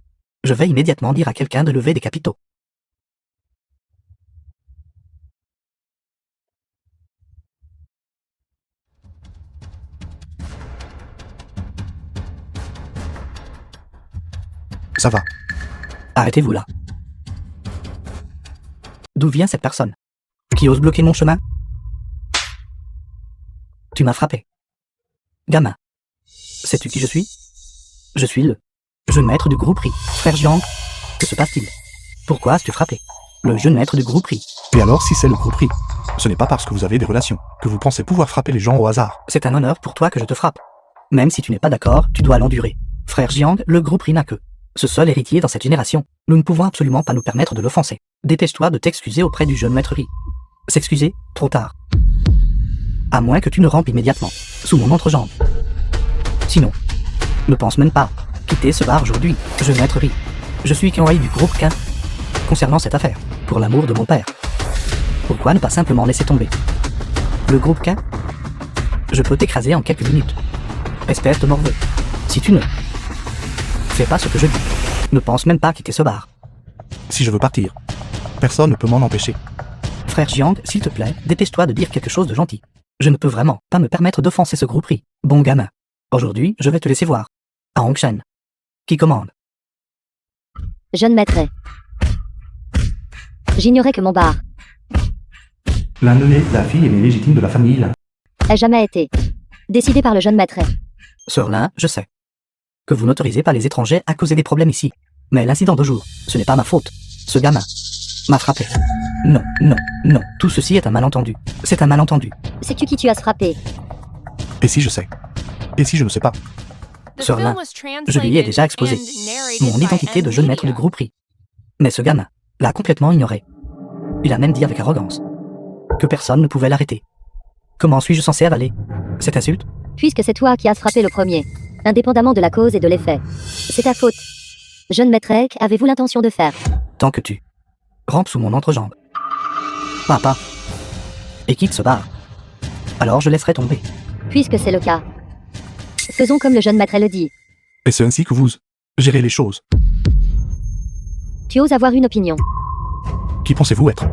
Je vais immédiatement dire à quelqu'un de lever des capitaux.
Ça va.
Arrêtez-vous là. D'où vient cette personne qui ose bloquer mon chemin? Tu m'as frappé. Gamin. Sais-tu qui je suis? Je suis le jeune maître du groupe RI. Frère Jiang, que se passe-t-il? Pourquoi as-tu frappé le jeune maître du groupe RI?
Et alors si c'est le groupe RI, ce n'est pas parce que vous avez des relations que vous pensez pouvoir frapper les gens au hasard.
C'est un honneur pour toi que je te frappe. Même si tu n'es pas d'accord, tu dois l'endurer. Frère Jiang, le groupe RI n'a que ce seul héritier dans cette génération. Nous ne pouvons absolument pas nous permettre de l'offenser. Dépêche-toi de t'excuser auprès du jeune maître RI. S'excuser? Trop tard. À moins que tu ne rampes immédiatement sous mon entrejambe. Sinon, ne pense même pas quitter ce bar aujourd'hui, jeune maître RI. Je suis Kianwei du groupe K. Concernant cette affaire, pour l'amour de mon père, pourquoi ne pas simplement laisser tomber le groupe K? Je peux t'écraser en quelques minutes. Espèce de morveux. Si tu ne fais pas ce que je dis, ne pense même pas quitter ce bar.
Si je veux partir, personne ne peut m'en empêcher.
Frère Jiang, s'il te plaît, dépêche-toi de dire quelque chose de gentil. Je ne peux vraiment pas me permettre d'offenser ce groupe RI. Bon gamin. Aujourd'hui, je vais te laisser voir. À Hongshan. Qui commande?
Jeune maître. J'ignorais que mon bar
La fille est légitime de la famille.
ait jamais été décidé par le jeune maître.
Sœur Lin, je sais que vous n'autorisez pas les étrangers à causer des problèmes ici. Mais l'incident de jour, ce n'est pas ma faute. Ce gamin m'a frappé. Non, non, non. Tout ceci est un malentendu. C'est un malentendu.
Sais-tu qui tu as frappé?
Et si je sais? Et si je ne sais pas?
The
Sœur
film
Lin,
was
je lui ai déjà exposé
translated and narrated
mon
by
identité de jeune maître du
M-Media.
groupe RI. Mais ce gamin l'a complètement ignoré. Il a même dit avec arrogance que personne ne pouvait l'arrêter. Comment suis-je censé avaler cette insulte?
Puisque c'est toi qui as frappé le premier, indépendamment de la cause et de l'effet. C'est ta faute. Jeune maître, avez-vous l'intention de faire?
Tant que tu rampes sous mon entrejambe. Papa. Et quitte ce bar. Alors je laisserai tomber.
Puisque c'est le cas, faisons comme le jeune maître le dit.
Et c'est ainsi que vous gérez les choses.
Tu oses avoir une opinion.
Qui pensez-vous être?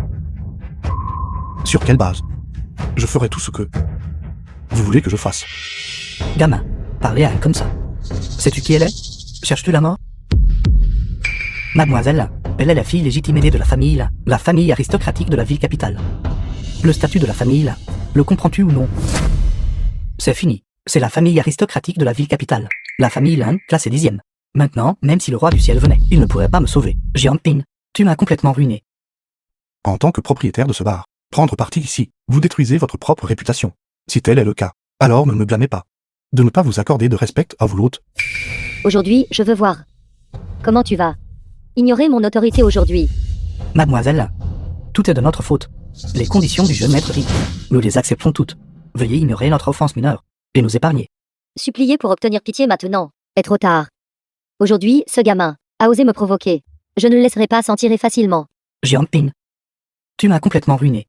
Sur quelle base? Je ferai tout ce que vous voulez que je fasse.
Gamin, parler à elle comme ça. Sais-tu qui elle est? Cherches-tu la mort? Mademoiselle, elle est la fille légitime aînée de la famille aristocratique de la ville capitale. Le statut de la famille, le comprends-tu ou non? C'est fini. C'est la famille aristocratique de la ville capitale. La famille Lin, classée 10e. Maintenant, même si le roi du ciel venait, il ne pourrait pas me sauver. Jiangping, tu m'as complètement ruiné.
En tant que propriétaire de ce bar, prendre parti ici, vous détruisez votre propre réputation. Si tel est le cas, alors ne me blâmez pas de ne pas vous accorder de respect à vous l'autre.
Aujourd'hui, je veux voir. Comment tu vas? Ignorer mon autorité aujourd'hui.
Mademoiselle, tout est de notre faute. Les conditions du jeune maître RI, nous les acceptons toutes. Veuillez ignorer notre offense mineure et nous épargner.
Supplier pour obtenir pitié maintenant est trop tard. Aujourd'hui, ce gamin a osé me provoquer. Je ne le laisserai pas s'en tirer facilement.
Jiangping, tu m'as complètement ruiné.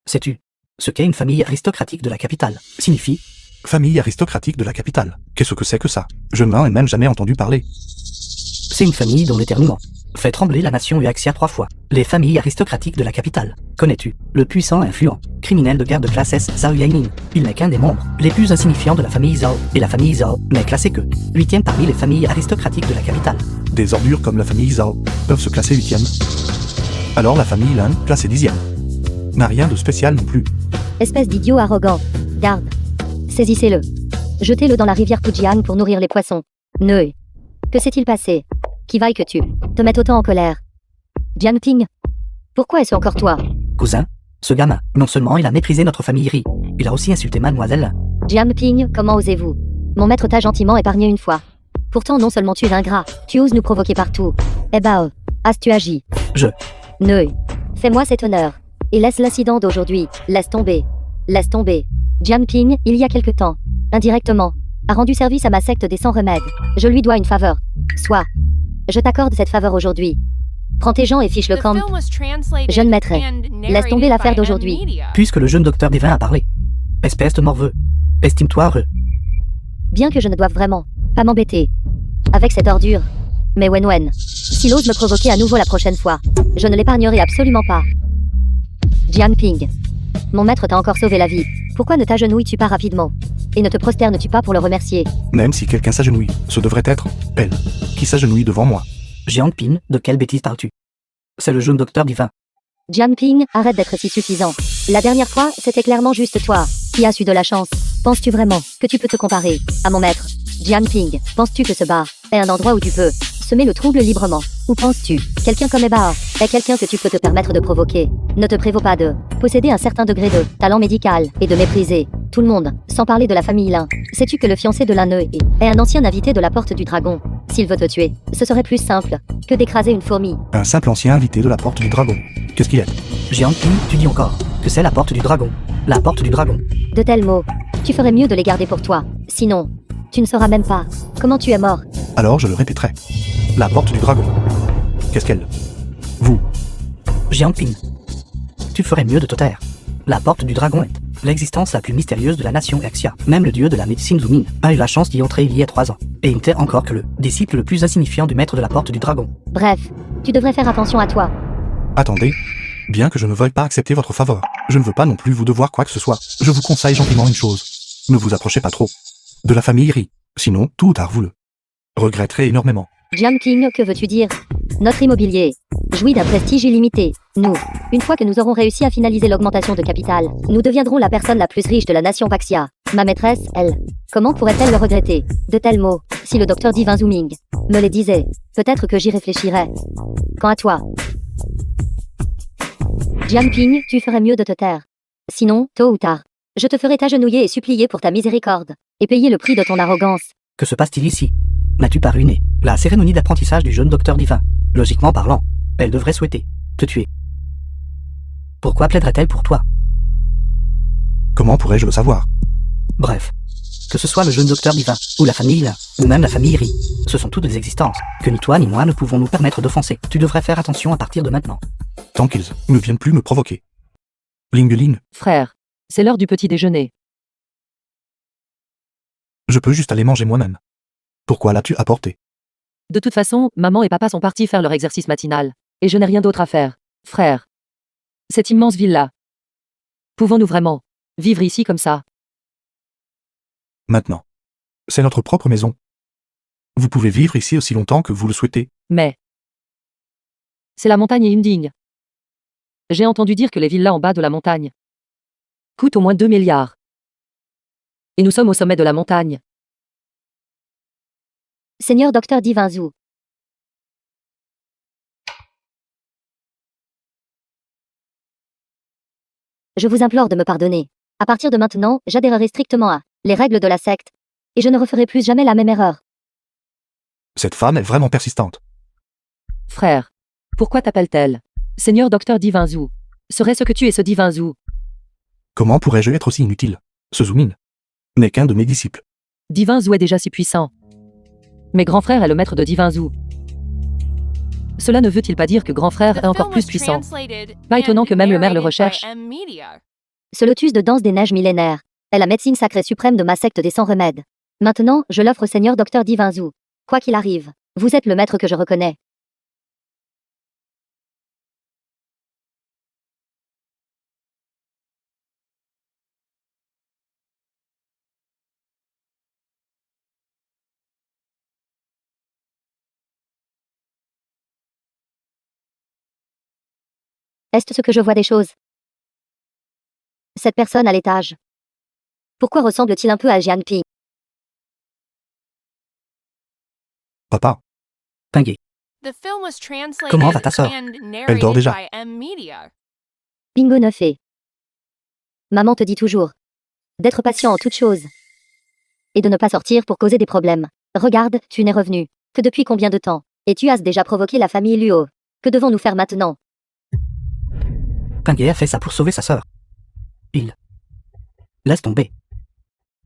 Sais-tu Ce qu'est une famille aristocratique de la capitale signifie
Famille aristocratique de la capitale. Qu'est-ce que c'est que ça? Je n'en ai même jamais entendu parler.
c'est une famille dont l'éternuement fait trembler la nation Uaxia 3 fois. Les familles aristocratiques de la capitale. Connais-tu le puissant et influent criminel de guerre de classe S Zhao Yainin? Il n'est qu'un des membres les plus insignifiants de la famille Zhao, et la famille Zhao n'est classée que 8e parmi les familles aristocratiques de la capitale.
Des ordures comme la famille Zhao peuvent se classer 8e. Alors la famille Lin, classée 10e, n'a rien de spécial non plus.
Espèce d'idiot arrogant. Garde. Saisissez-le. Jetez-le dans la rivière Fujian pour nourrir les poissons. Neu. Que s'est-il passé? Qui vaille que tu te mettes autant en colère. Jiangping. Pourquoi est-ce encore toi?
Cousin, ce gamin, non seulement il a méprisé notre famille Ri, il a aussi insulté mademoiselle.
Jiangping, comment osez-vous? Mon maître t'a gentiment épargné une fois. Pourtant non seulement tu es ingrat, tu oses nous provoquer partout. Eh bah as tu agi?
Je.
Neu. Fais-moi cet honneur. Et laisse l'incident d'aujourd'hui. Laisse tomber. Laisse tomber. Jiangping, il y a quelque temps, indirectement, a rendu service à ma secte des 100 remèdes. Je lui dois une faveur. Soit. Je t'accorde cette faveur aujourd'hui. Prends tes gens et fiche le camp. Jeune maître, laisse tomber l'affaire d'aujourd'hui.
Puisque le jeune docteur Divin a parlé. Espèce de morveux. Estime-toi heureux.
Bien que je ne doive vraiment pas m'embêter avec cette ordure. Mais Wen, s'il ose me provoquer à nouveau la prochaine fois, je ne l'épargnerai absolument pas. Jiangping. Mon maître t'a encore sauvé la vie. Pourquoi ne t'agenouilles-tu pas rapidement? Et ne te prosternes-tu pas pour le remercier?
Même si quelqu'un s'agenouille, ce devrait être elle qui s'agenouille devant moi.
Jiangping, de quelle bêtise parles-tu? C'est le jeune docteur Divin.
Jiangping, arrête d'être si suffisant. La dernière fois, c'était clairement juste toi qui as eu de la chance. Penses-tu vraiment que tu peux te comparer à mon maître? Jiangping, penses-tu que ce bar est un endroit où tu peux semer le trouble librement? Ou penses-tu quelqu'un comme Eba est quelqu'un que tu peux te permettre de provoquer? Ne te prévaut pas de posséder un certain degré de talent médical et de mépriser tout le monde, sans parler de la famille Lin. Sais-tu que le fiancé de Lin est un ancien invité de la Porte du Dragon? S'il veut te tuer, ce serait plus simple que d'écraser une fourmi.
Un simple ancien invité de la Porte du Dragon. Qu'est-ce qu'il est?
Jiangping, tu dis encore que c'est la porte du dragon. La porte du dragon.
De tels mots, tu ferais mieux de les garder pour toi. Sinon, tu ne sauras même pas comment tu es mort.
Alors je le répéterai. La Porte du Dragon. Qu'est-ce qu'elle? Vous.
Jiangping, tu ferais mieux de te taire. La porte du dragon est l'existence la plus mystérieuse de la nation Uaxia. Même le dieu de la médecine Zumin a eu la chance d'y entrer il y a 3 ans. Et il n'était encore que le disciple le plus insignifiant du maître de la porte du dragon.
Bref, tu devrais faire attention à toi.
Attendez. Bien que je ne veuille pas accepter votre faveur, je ne veux pas non plus vous devoir quoi que ce soit. Je vous conseille gentiment une chose. Ne vous approchez pas trop de la famille Ri. Sinon, tôt ou tard vous le regretterez énormément.
Jiangping, que veux-tu dire? Notre immobilier jouit d'un prestige illimité. Nous, une fois que nous aurons réussi à finaliser l'augmentation de capital, nous deviendrons la personne la plus riche de la nation Baxia. Ma maîtresse, elle, comment pourrait-elle le regretter? De tels mots, si le docteur Divin Zooming me les disait, peut-être que j'y réfléchirais. Quant à toi, Jiangping, tu ferais mieux de te taire. Sinon, tôt ou tard, je te ferai t'agenouiller et supplier pour ta miséricorde, et payer le prix de ton arrogance.
Que se passe-t-il ici? N'as-tu pas ruiné la cérémonie d'apprentissage du jeune docteur Divin? Logiquement parlant, elle devrait souhaiter te tuer. Pourquoi plaiderait-elle pour toi?
Comment pourrais-je le savoir?
Bref, que ce soit le jeune docteur Divin, ou la famille Lin, ou même la famille Ri, ce sont toutes des existences que ni toi ni moi ne pouvons nous permettre d'offenser. Tu devrais faire attention à partir de maintenant.
Tant qu'ils ne viennent plus me provoquer. Ling Ling,
Frère, c'est l'heure du petit déjeuner.
je peux juste aller manger moi-même. Pourquoi l'as-tu apporté?
De toute façon, maman et papa sont partis faire leur exercice matinal. Et je n'ai rien d'autre à faire. Frère. Cette immense ville-là. Pouvons-nous vraiment vivre ici comme ça?
Maintenant. C'est notre propre maison. Vous pouvez vivre ici aussi longtemps que vous le souhaitez.
Mais c'est la montagne Yunding. J'ai entendu dire que les villas en bas de la montagne coûtent au moins 2 milliards. Et nous sommes au sommet de la montagne.
Seigneur docteur Divin Zhu. Je vous implore de me pardonner. À partir de maintenant, j'adhérerai strictement à les règles de la secte. Et je ne referai plus jamais la même erreur.
Cette femme est vraiment persistante.
Frère. Pourquoi t'appelle-t-elle Seigneur docteur Divin Zhu. Serait-ce que tu es ce Divin Zhu?
Comment pourrais-je être aussi inutile? Ce Zoomin n'est qu'un de mes disciples.
Divin Zhu est déjà si puissant. Mais grand frère est le maître de Divin Zhu. Cela ne veut-il pas dire que grand frère est encore plus puissant? Pas étonnant que même le maire le recherche.
Ce lotus de danse des neiges millénaires est la médecine sacrée suprême de ma secte des sans remèdes. Maintenant, je l'offre au Seigneur Docteur Divin Zhu. Quoi qu'il arrive, vous êtes le maître que je reconnais. Est-ce ce que je vois des choses? Cette personne à l'étage. Pourquoi ressemble-t-il un peu à Jiang Ping?
Papa,
Pingué.
The film was translated
Comment va ta sœur?
and
Elle dort
narrated
déjà.
by M Media.
Bingo 9 Maman te dit toujours d'être patient en toutes choses et de ne pas sortir pour causer des problèmes. Regarde, tu n'es revenu que depuis combien de temps? Et tu as déjà provoqué la famille Luo. Que devons-nous faire maintenant?
Pingué a fait ça pour sauver sa sœur. Il laisse tomber.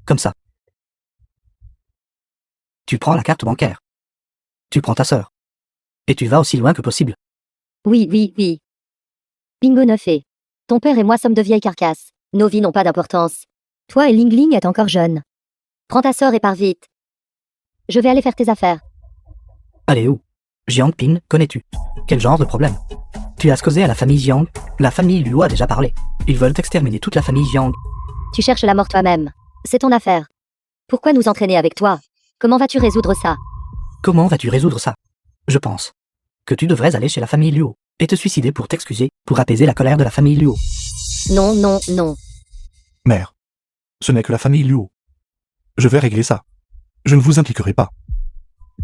Comme ça. Tu prends la carte bancaire. Tu prends ta sœur. Et tu vas aussi loin que possible.
Oui. Bingo 9 Ton père et moi sommes de vieilles carcasses. Nos vies n'ont pas d'importance. Toi et Ling Ling est encore jeune. Prends ta sœur et pars vite. Je vais aller faire tes affaires.
Allez où? Jiang Ping, connais-tu? Quel genre de problème? Tu as causé à la famille Jiang. La famille Luo a déjà parlé. Ils veulent exterminer toute la famille Jiang.
Tu cherches la mort toi-même. C'est ton affaire. Pourquoi nous entraîner avec toi? Comment vas-tu résoudre ça?
Comment vas-tu résoudre ça? Je pense que tu devrais aller chez la famille Luo et te suicider pour t'excuser, pour apaiser la colère de la famille Luo.
Non.
mère. Ce n'est que la famille Luo. Je vais régler ça. Je ne vous impliquerai pas.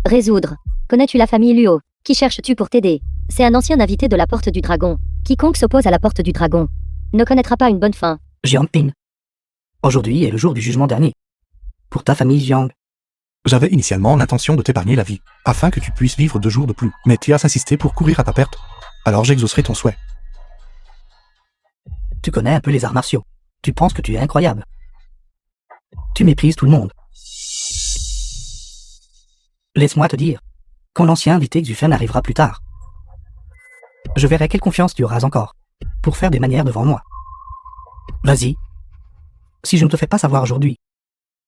Résoudre. Connais-tu la famille Luo? Qui cherches-tu pour t'aider? C'est un ancien invité de la Porte du Dragon. Quiconque s'oppose à la Porte du Dragon ne connaîtra pas une bonne fin.
Jiang Ping. Aujourd'hui est le jour du jugement dernier. Pour ta famille Jiang.
J'avais initialement l'intention de t'épargner la vie, afin que tu puisses vivre 2 jours de plus. Mais tu as insisté pour courir à ta perte. Alors j'exaucerai ton souhait.
Tu connais un peu les arts martiaux. Tu penses que tu es incroyable. Tu méprises tout le monde. Laisse-moi te dire, quand l'ancien invité Xufen arrivera plus tard, je verrai quelle confiance tu auras encore, pour faire des manières devant moi. Vas-y. Si je ne te fais pas savoir aujourd'hui,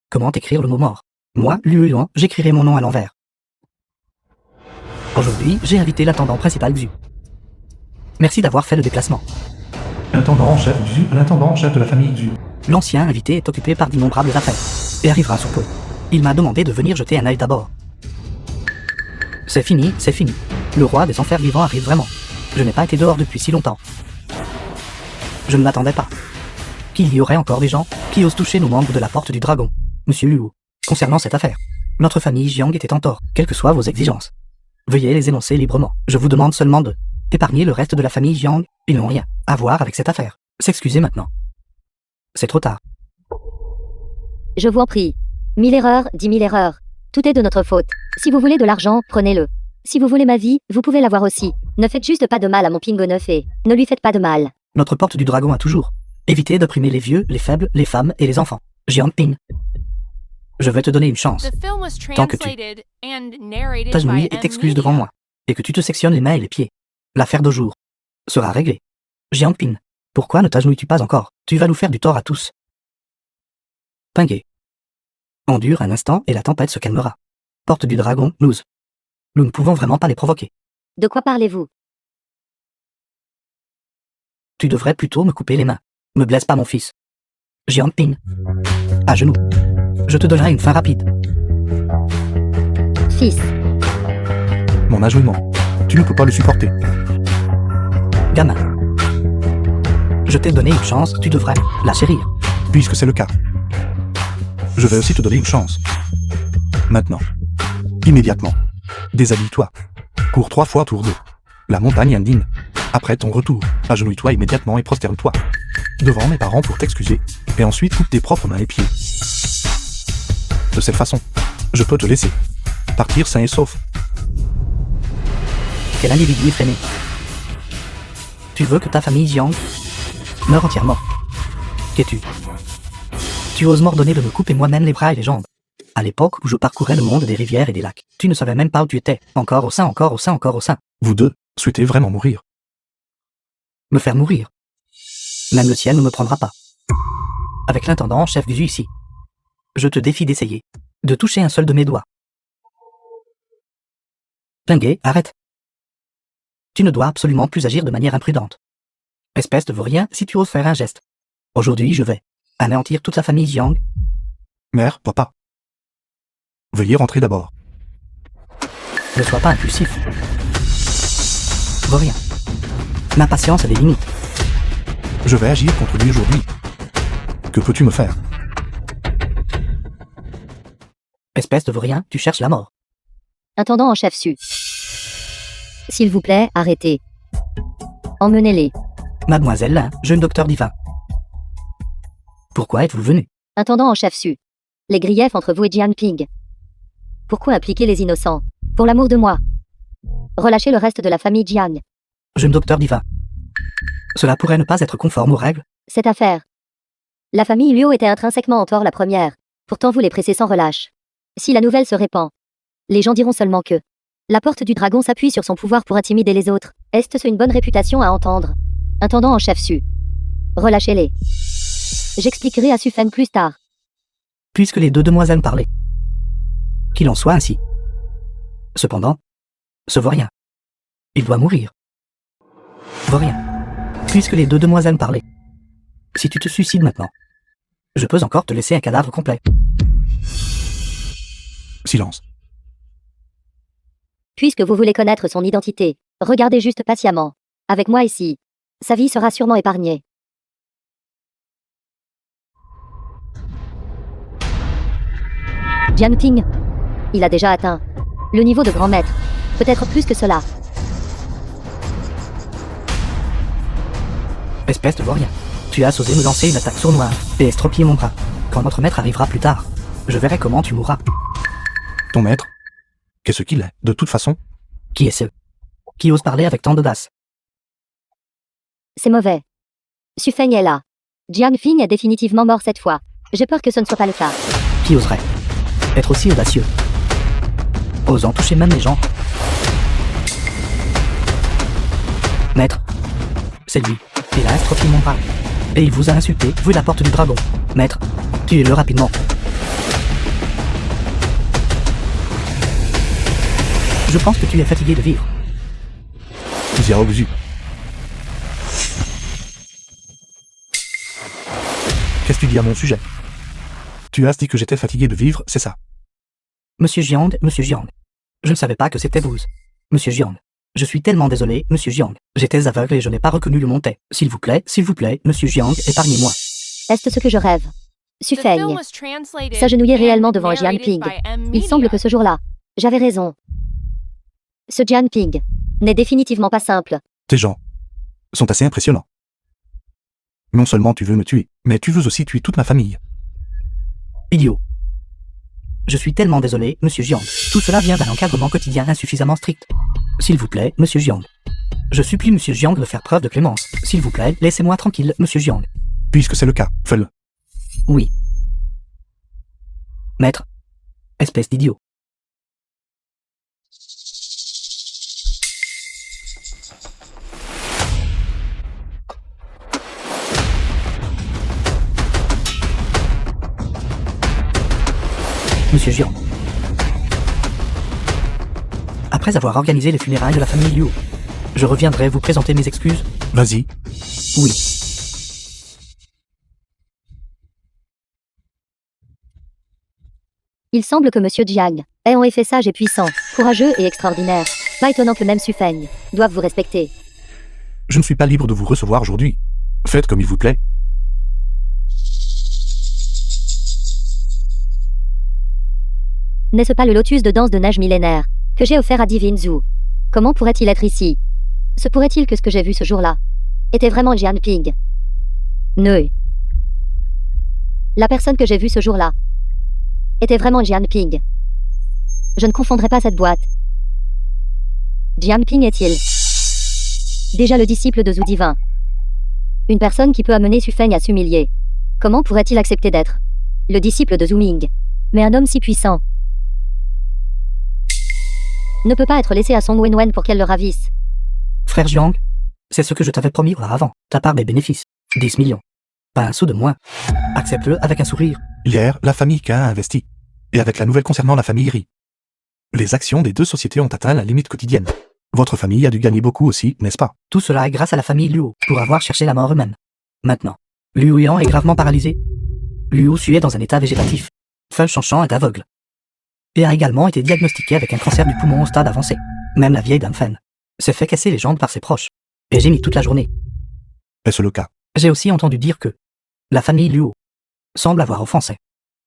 comment écrire le mot mort? Moi, Liu Yuan, j'écrirai mon nom à l'envers. Aujourd'hui, j'ai invité l'intendant principal Xu. Merci d'avoir fait le déplacement.
L'intendant en chef Xu, l'intendant en chef de la famille Xu.
L'ancien invité est occupé par d'innombrables affaires, et arrivera sous peu. Il m'a demandé de venir jeter un œil d'abord. C'est fini. Le roi des enfers vivants arrive vraiment. Je n'ai pas été dehors depuis si longtemps. Je ne m'attendais pas qu'il y aurait encore des gens qui osent toucher nos membres de la Porte du Dragon. Monsieur Luo, concernant cette affaire, notre famille Jiang était en tort, quelles que soient vos exigences. Veuillez les énoncer librement. Je vous demande seulement de épargner le reste de la famille Jiang. Ils n'ont rien à voir avec cette affaire. S'excuser maintenant. C'est trop tard.
Je vous en prie. 1000 erreurs, 10 000 erreurs. Tout est de notre faute. Si vous voulez de l'argent, prenez-le. Si vous voulez ma vie, vous pouvez l'avoir aussi. Ne faites juste pas de mal à mon Pingo 9 et ne lui faites pas de mal.
Notre Porte du Dragon a toujours évité d'opprimer les vieux, les faibles, les femmes et les enfants. Jiang Ping. Je vais te donner une chance.
The film was
Tant que tu
translated and narrated
t'agenouilles
by
et t'excuses
M
devant
Media.
moi, et que tu te sectionnes les mains et les pieds. L'affaire de jour sera réglée. Jiang Ping, pourquoi ne t'agenouilles-tu pas encore? Tu vas nous faire du tort à tous. Pingué. Endure un instant et la tempête se calmera. Porte du Dragon, nous ne pouvons vraiment pas les provoquer.
De quoi parlez-vous?
Tu devrais plutôt me couper les mains. Me blesse pas mon fils. Jiang Ping. À genoux. Je te donnerai une fin rapide.
Fils.
Mon agenouillement. Tu ne peux pas le supporter.
Gamin. Je t'ai donné une chance, tu devrais la chérir.
Puisque c'est le cas. Je vais aussi te donner une chance. Maintenant. Immédiatement. Déshabille-toi. Cours 3 fois autour de la montagne indienne. Après ton retour, agenouille-toi immédiatement et prosterne-toi devant mes parents pour t'excuser, et ensuite coupe tes propres mains et pieds. De cette façon, je peux te laisser partir sain et sauf.
Quel individu effréné. Tu veux que ta famille Jiang meure entièrement. Qu'es-tu? Tu oses m'ordonner de me couper moi-même les bras et les jambes. À l'époque où je parcourais le monde des rivières et des lacs, tu ne savais même pas où tu étais. Encore au sein.
Vous deux souhaitez vraiment mourir.
Me faire mourir. Même le ciel ne me prendra pas. Avec l'intendant en chef du Zu ici. Je te défie d'essayer de toucher un seul de mes doigts. Pinguet, arrête. Tu ne dois absolument plus agir de manière imprudente. Espèce de vaurien, si tu oses faire un geste. Aujourd'hui, je vais anéantir toute la famille Jiang.
Mère, papa. Veuillez rentrer d'abord.
Ne sois pas impulsif. Vaurien. Ma patience a des limites.
Je vais agir contre lui aujourd'hui. Que peux-tu me faire?
Espèce de vaurien, tu cherches la mort.
Intendant en chef Su. S'il vous plaît, arrêtez. Emmenez-les.
Mademoiselle Lin, jeune docteur divin. Pourquoi êtes-vous venu?
Intendant en chef Su. Les griefs entre vous et Jianping. Pourquoi impliquer les innocents? Pour l'amour de moi. Relâchez le reste de la famille Jiang.
Jeune docteur divin. Cela pourrait ne pas être conforme aux règles.
Cette affaire. La famille Liu était intrinsèquement en tort la première. Pourtant vous les pressez sans relâche. Si la nouvelle se répand, les gens diront seulement que la porte du dragon s'appuie sur son pouvoir pour intimider les autres. Est-ce une bonne réputation à entendre? Intendant en chef Su. Relâchez-les. J'expliquerai à Sufeng plus tard.
Puisque les deux demoiselles parlaient. Qu'il en soit ainsi. Cependant, ce vaurien. Il doit mourir. Vaurien. Puisque les deux demoiselles parlaient. Si tu te suicides maintenant, je peux encore te laisser un cadavre complet.
Silence.
Puisque vous voulez connaître son identité, regardez juste patiemment. Avec moi ici, sa vie sera sûrement épargnée. Jianping. Il a déjà atteint le niveau de grand maître. Peut-être plus que cela.
Espèce de vaurien. Tu as osé me lancer une attaque sournoise et estropier mon bras. Quand notre maître arrivera plus tard, je verrai comment tu mourras.
Ton maître? Qu'est-ce qu'il est, de toute façon?
Qui est ce qui ose parler avec tant d'audace?
C'est mauvais. Sufeng est là. Jianping est définitivement mort cette fois. J'ai peur que ce ne soit pas le cas.
Qui oserait être aussi audacieux, osant toucher même les gens? Maître, c'est lui. Il a estropié mon bras. Et il vous a insulté, vous la porte du dragon. Maître, tuez-le rapidement. Je pense que tu es fatigué de vivre.
Xiao Xu. Qu'est-ce que tu dis à mon sujet? Tu as dit que j'étais fatigué de vivre, c'est ça?
Monsieur Jiang, je ne savais pas que c'était vous. Monsieur Jiang, je suis tellement désolé, Monsieur Jiang. J'étais aveugle et je n'ai pas reconnu le montais. S'il vous plaît, Monsieur Jiang, épargnez-moi.
Est-ce ce que je rêve? Sufeng s'agenouillait réellement devant Jianping. Il semble que ce jour-là, j'avais raison. Ce Jianping n'est définitivement pas simple.
Tes gens sont assez impressionnants. Non seulement tu veux me tuer, mais tu veux aussi tuer toute ma famille.
Idiot. Je suis tellement désolé, Monsieur Jiang. Tout cela vient d'un encadrement quotidien insuffisamment strict. S'il vous plaît, Monsieur Jiang. Je supplie Monsieur Jiang de faire preuve de clémence. S'il vous plaît, laissez-moi tranquille, Monsieur Jiang.
Puisque c'est le cas, fais-le.
Oui. Maître. Espèce d'idiot. Monsieur Jiang. Après avoir organisé les funérailles de la famille Liu, je reviendrai vous présenter mes excuses.
Vas-y.
Oui.
Il semble que Monsieur Jiang est en effet sage et puissant, courageux et extraordinaire. Pas étonnant que même Sufeng doive vous respecter.
Je ne suis pas libre de vous recevoir aujourd'hui. Faites comme il vous plaît.
N'est-ce pas le lotus de danse de neige millénaire que j'ai offert à Divine Zhu? Comment pourrait-il être ici? Se pourrait-il que ce que j'ai vu ce jour-là était vraiment Jianping? Non. La personne que j'ai vue ce jour-là était vraiment Jianping. Je ne confondrai pas cette boîte. Jianping est-il déjà le disciple de Zhu Divin? Une personne qui peut amener Sufeng à s'humilier. Comment pourrait-il accepter d'être le disciple de Zhu Ming? Mais un homme si puissant ne peut pas être laissé à Song Wenwen pour qu'elle le ravisse.
Frère Jiang, c'est ce que je t'avais promis auparavant, ta part des bénéfices. 10 millions. Pas un sou de moins. Accepte-le avec un sourire.
Hier, la famille K a investi. Et avec la nouvelle concernant la famille Ri. Les actions des deux sociétés ont atteint la limite quotidienne. Votre famille a dû gagner beaucoup aussi, n'est-ce pas?
Tout cela est grâce à la famille Luo, pour avoir cherché la mort eux-mêmes. Maintenant, Liu Yang est gravement paralysé. Liu Xu est dans un état végétatif. Feng Shanshan est aveugle. Et a également été diagnostiqué avec un cancer du poumon au stade avancé. Même la vieille dame Fen s'est fait casser les jambes par ses proches. Et j'ai mis toute la journée.
Est-ce le cas?
J'ai aussi entendu dire que la famille Luo semble avoir offensé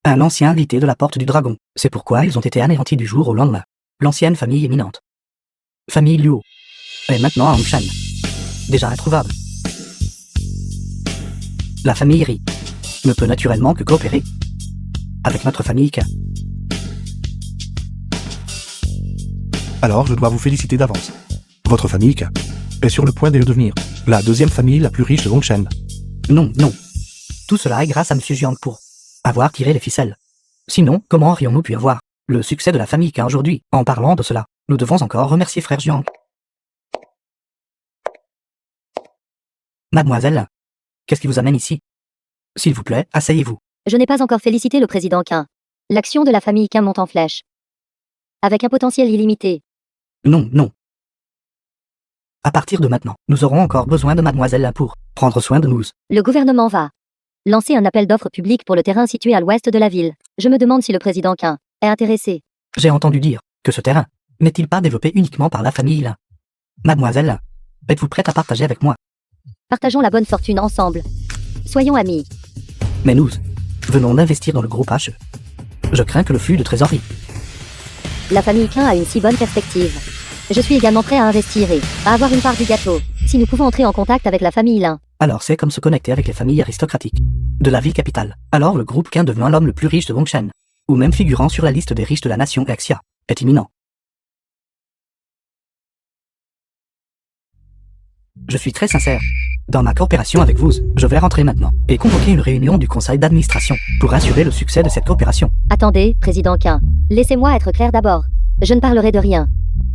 un ancien invité de la Porte du Dragon. C'est pourquoi ils ont été anéantis du jour au lendemain. L'ancienne famille éminente, famille Luo, est maintenant à Hongshan, déjà introuvable. La famille Ri ne peut naturellement que coopérer avec notre famille K.
Alors je dois vous féliciter d'avance. Votre famille K est sur le point de devenir la deuxième famille la plus riche de Hongshan.
Non, non. Tout cela est grâce à M. Jiang pour avoir tiré les ficelles. Sinon, comment aurions-nous pu avoir le succès de la famille K aujourd'hui? En parlant de cela, nous devons encore remercier frère Jiang. Mademoiselle, qu'est-ce qui vous amène ici? S'il vous plaît, asseyez-vous.
Je n'ai pas encore félicité le président Quin. L'action de la famille Quin monte en flèche. Avec un potentiel illimité.
Non, non. À partir de maintenant, nous aurons encore besoin de Mademoiselle pour prendre soin de nous.
Le gouvernement va lancer un appel d'offres public pour le terrain situé à l'ouest de la ville. Je me demande si le président Quin est intéressé.
J'ai entendu dire que ce terrain n'est-il pas développé uniquement par la famille Lin? Mademoiselle, êtes-vous prête à partager avec moi?
Partageons la bonne fortune ensemble. Soyons amis.
Mais nous venons d'investir dans le groupe HE. Je crains que le flux de trésorerie.
La famille Quin a une si bonne perspective. Je suis également prêt à investir et à avoir une part du gâteau. Si nous pouvons entrer en contact avec la famille Lin.
Alors c'est comme se connecter avec les familles aristocratiques de la ville capitale. Alors le groupe Quin devenant l'homme le plus riche de Hongshan, ou même figurant sur la liste des riches de la nation Axia, est imminent. Je suis très sincère. Dans ma coopération avec vous, je vais rentrer maintenant et convoquer une réunion du conseil d'administration pour assurer le succès de cette coopération.
Attendez, président Quin. Laissez-moi être clair d'abord. Je ne parlerai de rien.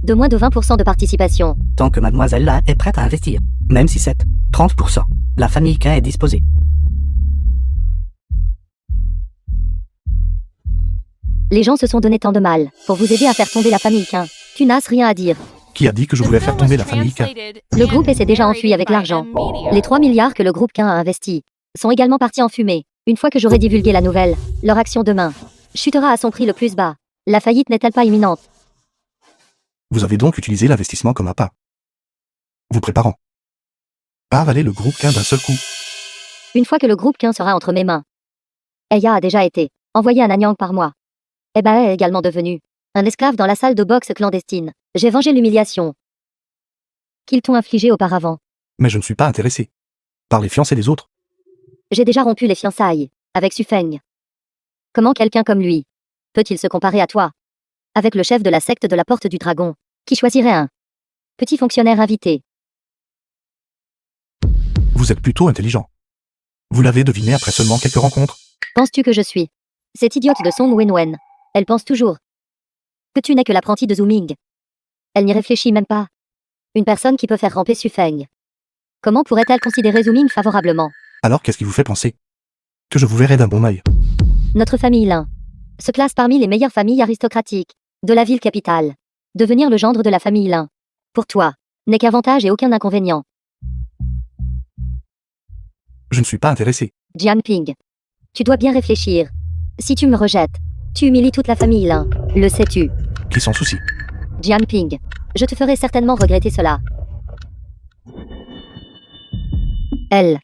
De moins de 20% de participation.
Tant que mademoiselle là est prête à investir, même si c'est 30%, la famille Quin est disposée.
Les gens se sont donné tant de mal pour vous aider à faire tomber la famille Quin. Tu n'as rien à dire.
Qui a dit que je voulais faire tomber la famille K?
Le groupe s'est déjà enfui avec l'argent. Les 3 milliards que le groupe Quin a investis sont également partis en fumée. Une fois que j'aurai divulgué la nouvelle, leur action demain chutera à son prix le plus bas. La faillite n'est-elle pas imminente?
Vous avez donc utilisé l'investissement comme appât. Vous préparant à avaler le groupe Quin d'un seul coup.
Une fois que le groupe Quin sera entre mes mains. Eya a déjà été envoyé à Nanyang par moi. Eba est également devenu un esclave dans la salle de boxe clandestine. J'ai vengé l'humiliation qu'ils t'ont infligée auparavant.
Mais je ne suis pas intéressé par les fiancés des autres.
J'ai déjà rompu les fiançailles avec Sufeng. Comment quelqu'un comme lui peut-il se comparer à toi? Avec le chef de la secte de la Porte du Dragon, qui choisirait un petit fonctionnaire invité.
Vous êtes plutôt intelligent. Vous l'avez deviné après seulement quelques rencontres.
Penses-tu que je suis cette idiote de Song Wenwen? Elle pense toujours que tu n'es que l'apprenti de Zooming. Elle n'y réfléchit même pas. Une personne qui peut faire ramper Sufeng. Comment pourrait-elle considérer Zooming favorablement?
Alors qu'est-ce qui vous fait penser que je vous verrai d'un bon œil?
Notre famille Lin se classe parmi les meilleures familles aristocratiques de la ville capitale. Devenir le gendre de la famille Lin, pour toi, n'est qu'avantage et aucun inconvénient.
Je ne suis pas intéressé.
Jianping, tu dois bien réfléchir. Si tu me rejettes, tu humilies toute la famille Lin. Le sais-tu?
Qui s'en soucie?
Jianping, je te ferai certainement regretter cela. Elle.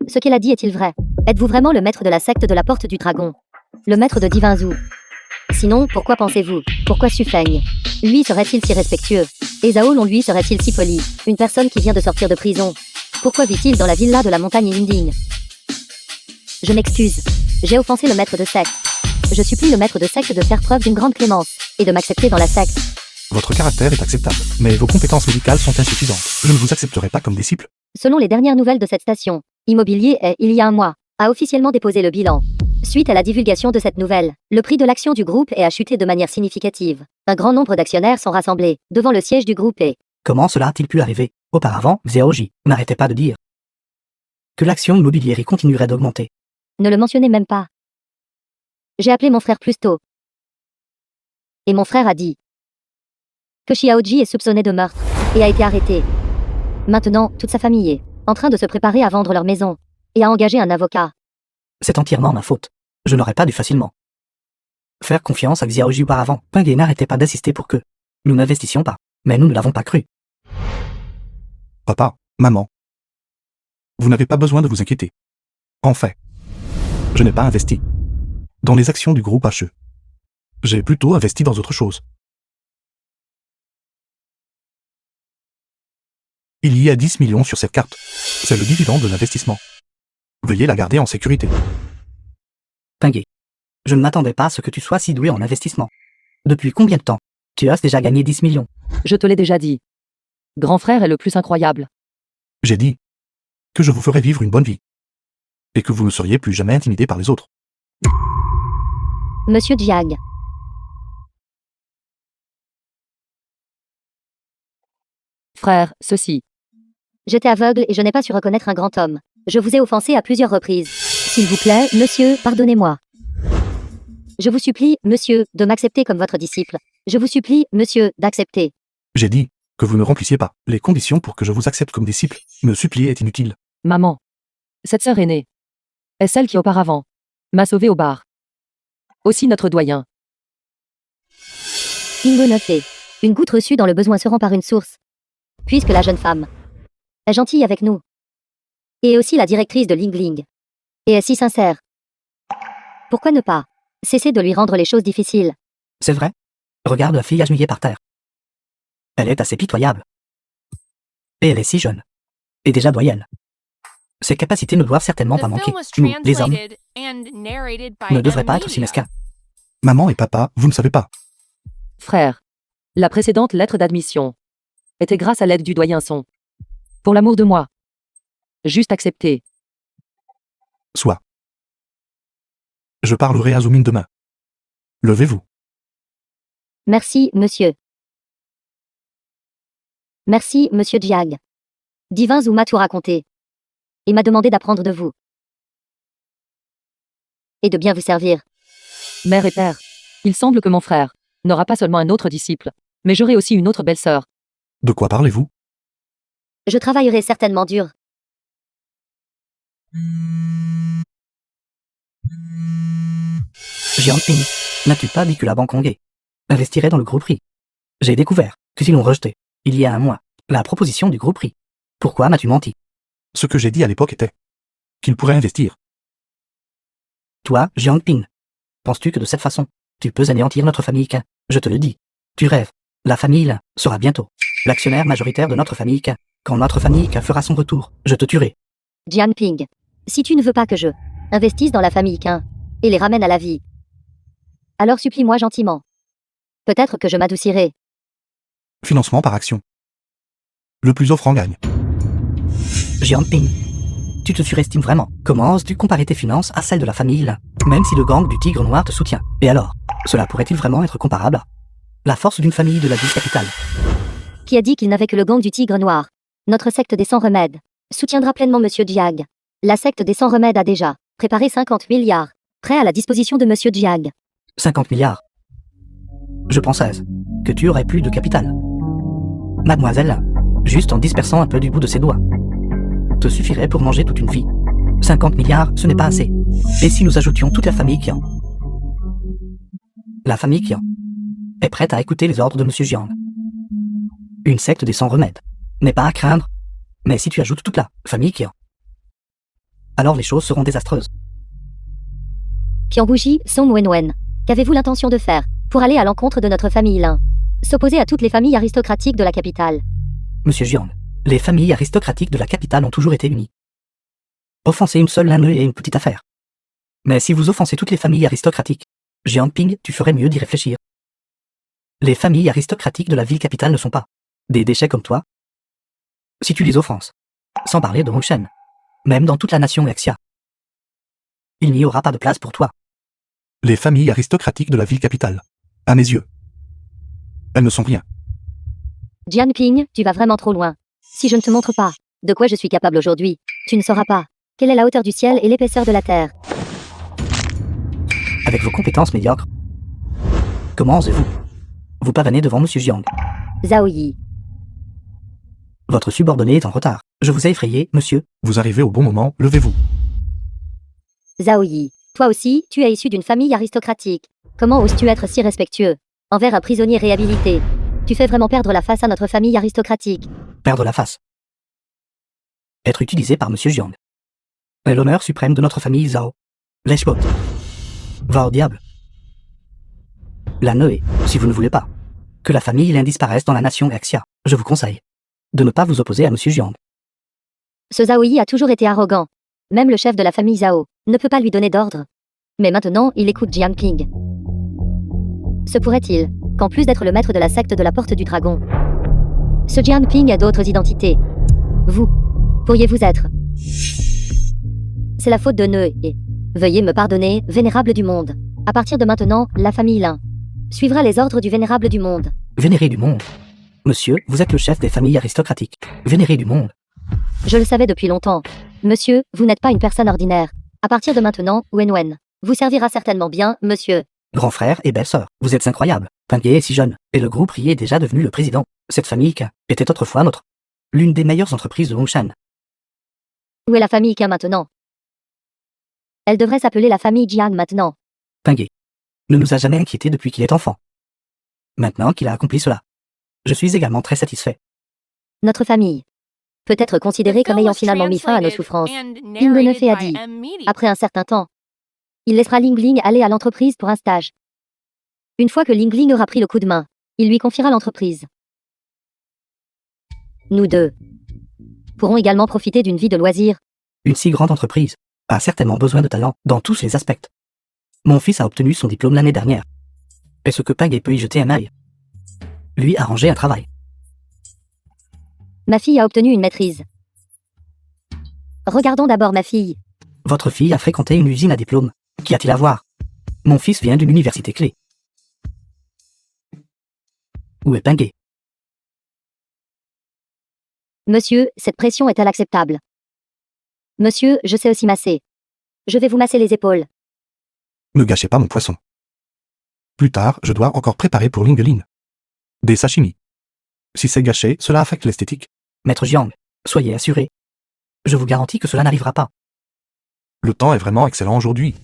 Ce qu'elle a dit est-il vrai? Êtes-vous vraiment le maître de la secte de la Porte du Dragon? Le maître de Divin Zhu? Sinon, pourquoi pensez-vous? Pourquoi Sufeng? Lui serait-il si respectueux? Et Zhao Long lui serait-il si poli? Une personne qui vient de sortir de prison. Pourquoi vit-il dans la villa de la montagne Yinding? Je m'excuse. J'ai offensé le maître de secte. Je supplie le maître de secte de faire preuve d'une grande clémence et de m'accepter dans la secte.
Votre caractère est acceptable, mais vos compétences médicales sont insuffisantes. Je ne vous accepterai pas comme disciple.
Selon les dernières nouvelles de cette station, Immobilier est, il y a un mois, a officiellement déposé le bilan. Suite à la divulgation de cette nouvelle, le prix de l'action du groupe a chuté de manière significative. Un grand nombre d'actionnaires sont rassemblés devant le siège du groupe et...
Comment cela a-t-il pu arriver? Auparavant, Xiaoji n'arrêtait pas de dire que l'action immobilière y continuerait d'augmenter.
Ne le mentionnez même pas. J'ai appelé mon frère plus tôt. Et mon frère a dit que Xiaoji est soupçonné de meurtre et a été arrêté. Maintenant, toute sa famille est en train de se préparer à vendre leur maison et à engager un avocat.
C'est entièrement ma faute. Je n'aurais pas dû facilement faire confiance à Xiaoji auparavant. Pinguet n'arrêtait pas d'insister pour que nous n'investissions pas, mais nous ne l'avons pas cru.
Papa, maman. Vous n'avez pas besoin de vous inquiéter. En fait, je n'ai pas investi dans les actions du groupe HE. J'ai plutôt investi dans autre chose. Il y a 10 millions sur cette carte. C'est le dividende de l'investissement. Veuillez la garder en sécurité.
Pinguet, je ne m'attendais pas à ce que tu sois si doué en investissement. Depuis combien de temps tu as déjà gagné 10 millions?
Je te l'ai déjà dit. Grand frère est le plus incroyable.
J'ai dit que je vous ferai vivre une bonne vie. Et que vous ne seriez plus jamais intimidé par les autres.
Monsieur Jiang.
Frère, ceci.
J'étais aveugle et je n'ai pas su reconnaître un grand homme. Je vous ai offensé à plusieurs reprises. S'il vous plaît, monsieur, pardonnez-moi. Je vous supplie, monsieur, de m'accepter comme votre disciple. Je vous supplie, monsieur, d'accepter.
J'ai dit que vous ne remplissiez pas les conditions pour que je vous accepte comme disciple. Me supplier est inutile.
Maman. Cette sœur aînée est celle qui auparavant m'a sauvé au bar. Aussi notre doyen.
Ingo ne fait. Une goutte reçue dans le besoin se rend par une source. Puisque la jeune femme est gentille avec nous. Et est aussi la directrice de Lingling. Et est si sincère. Pourquoi ne pas cesser de lui rendre les choses difficiles?
C'est vrai? Regarde la fille agenouillée par terre. Elle est assez pitoyable. Et elle est si jeune. Et déjà doyenne. Ses capacités ne doivent certainement pas
The
manquer.
film was
Nous, les hommes,
translated and narrated by
ne devraient pas être si
Media.
mesquins.
Maman et papa, vous ne savez pas.
Frère. La précédente lettre d'admission était grâce à l'aide du doyen Son. Pour l'amour de moi. Juste accepter.
Soit. Je parlerai à Zoomine demain. Levez-vous.
Merci, monsieur. Merci, monsieur Jiang. Divin Zhu m'a tout raconté. Et m'a demandé d'apprendre de vous. Et de bien vous servir.
Mère et père. Il semble que mon frère n'aura pas seulement un autre disciple, mais j'aurai aussi une autre belle-sœur.
De quoi parlez-vous?
Je travaillerai certainement dur.
Jiangping, n'as-tu pas dit que la banque Hongay investirait dans le gros prix? J'ai découvert que si l'on rejetait, il y a un mois, la proposition du gros prix. Pourquoi m'as-tu menti?
Ce que j'ai dit à l'époque était qu'il pourrait investir.
Toi, Jiangping, penses-tu que de cette façon, tu peux anéantir notre famille Qin? Je te le dis. Tu rêves. La famille Lin sera bientôt l'actionnaire majoritaire de notre famille Qin. Quand notre famille Qin fera son retour, je te tuerai.
Jiangping. Si tu ne veux pas que je investisse dans la famille Qin et les ramène à la vie, alors supplie-moi gentiment. Peut-être que je m'adoucirai.
Financement par action. Le plus offrant gagne.
Jiangping, tu te surestimes vraiment. Comment oses-tu comparer tes finances à celles de la famille Lin? Même si le gang du Tigre Noir te soutient. Et alors, cela pourrait-il vraiment être comparable à la force d'une famille de la ville capitale?
Qui a dit qu'il n'avait que le gang du Tigre Noir? Notre secte des 100 remèdes soutiendra pleinement monsieur Jiang. La secte des 100 remèdes a déjà préparé 50 milliards, prêts à la disposition de monsieur Jiang.
50 milliards. Je pensais que tu aurais plus de capital. Mademoiselle Lin, juste en dispersant un peu du bout de ses doigts, te suffirait pour manger toute une vie. 50 milliards, ce n'est pas assez. Et si nous ajoutions toute la famille Qian? La famille Qian est prête à écouter les ordres de monsieur Jiang. Une secte des 100 remèdes n'est pas à craindre. Mais si tu ajoutes toute la famille Qian, alors les choses seront désastreuses.
Qian Wuji, Song Wenwen. Qu'avez-vous l'intention de faire pour aller à l'encontre de notre famille Lin? S'opposer à toutes les familles aristocratiques de la capitale.
Monsieur Jiang, les familles aristocratiques de la capitale ont toujours été unies. Offenser une seule l'un est une petite affaire. Mais si vous offensez toutes les familles aristocratiques, Jiangping, tu ferais mieux d'y réfléchir. Les familles aristocratiques de la ville capitale ne sont pas des déchets comme toi. Si tu les offenses, sans parler de Hongshen, même dans toute la nation Exia, il n'y aura pas de place pour toi.
Les familles aristocratiques de la ville capitale. À mes yeux. Elles ne sont rien.
Jiangping, tu vas vraiment trop loin. Si je ne te montre pas de quoi je suis capable aujourd'hui, tu ne sauras pas Quelle est la hauteur du ciel et l'épaisseur de la terre?
Avec vos compétences médiocres. Comment osez-vous vous pavaner devant Monsieur Jiang?
Zhao Yi.
Votre subordonné est en retard. Je vous ai effrayé, monsieur.
Vous arrivez au bon moment, levez-vous.
Zhao Yi. Toi aussi, tu es issu d'une famille aristocratique. Comment oses-tu être si respectueux envers un prisonnier réhabilité? Tu fais vraiment perdre la face à notre famille aristocratique.
Perdre la face. Être utilisé par Monsieur Jiang. Est l'honneur suprême de notre famille Zhao. Lèche-bot. Va au diable. La Noé, si vous ne voulez pas que la famille Lin disparaisse dans la nation Axia, je vous conseille de ne pas vous opposer à Monsieur Jiang.
Ce Zhao Yi a toujours été arrogant. Même le chef de la famille Zhao ne peut pas lui donner d'ordre. Mais maintenant, il écoute Jiang Ping. Se pourrait-il qu'en plus d'être le maître de la secte de la Porte du Dragon, ce Jiang Ping a d'autres identités? Vous, pourriez-vous être? C'est la faute de Neu et veuillez me pardonner, vénérable du monde. À partir de maintenant, la famille Lin suivra les ordres du vénérable du monde.
Vénéré du monde. Monsieur, vous êtes le chef des familles aristocratiques. Vénéré du monde.
Je le savais depuis longtemps. Monsieur, vous n'êtes pas une personne ordinaire. À partir de maintenant, Wen vous servira certainement bien, monsieur.
Grand frère et belle-sœur, vous êtes incroyables. Pinguet est si jeune, et le groupe Rie est déjà devenu le président. Cette famille Qin était autrefois l'une des meilleures entreprises de Hongshan.
Où est la famille Qin maintenant? Elle devrait s'appeler la famille Jiang maintenant.
Pinguet ne nous a jamais inquiétés depuis qu'il est enfant. Maintenant qu'il a accompli cela, je suis également très satisfait.
Notre famille peut être considérée comme ayant finalement mis fin à nos souffrances. Ping Neufei a dit. Après un certain temps, il laissera Ling Ling aller à l'entreprise pour un stage. Une fois que Ling Ling aura pris le coup de main, il lui confiera l'entreprise. Nous deux pourrons également profiter d'une vie de loisirs.
Une si grande entreprise a certainement besoin de talent dans tous les aspects. Mon fils a obtenu son diplôme l'année dernière. Est-ce que Pinguet peut y jeter un œil? Lui arranger un travail.
Ma fille a obtenu une maîtrise. Regardons d'abord ma fille.
Votre fille a fréquenté une usine à diplôme. Qu'y a-t-il à voir? Mon fils vient d'une université clé. Où est Pinguet?
Monsieur, cette pression est-elle acceptable? Monsieur, je sais aussi masser. Je vais vous masser les épaules.
Ne gâchez pas mon poisson. Plus tard, je dois encore préparer pour Lingeline des sashimi. Si c'est gâché, cela affecte l'esthétique.
Maître Jiang, soyez assuré. Je vous garantis que cela n'arrivera pas.
Le temps est vraiment excellent aujourd'hui.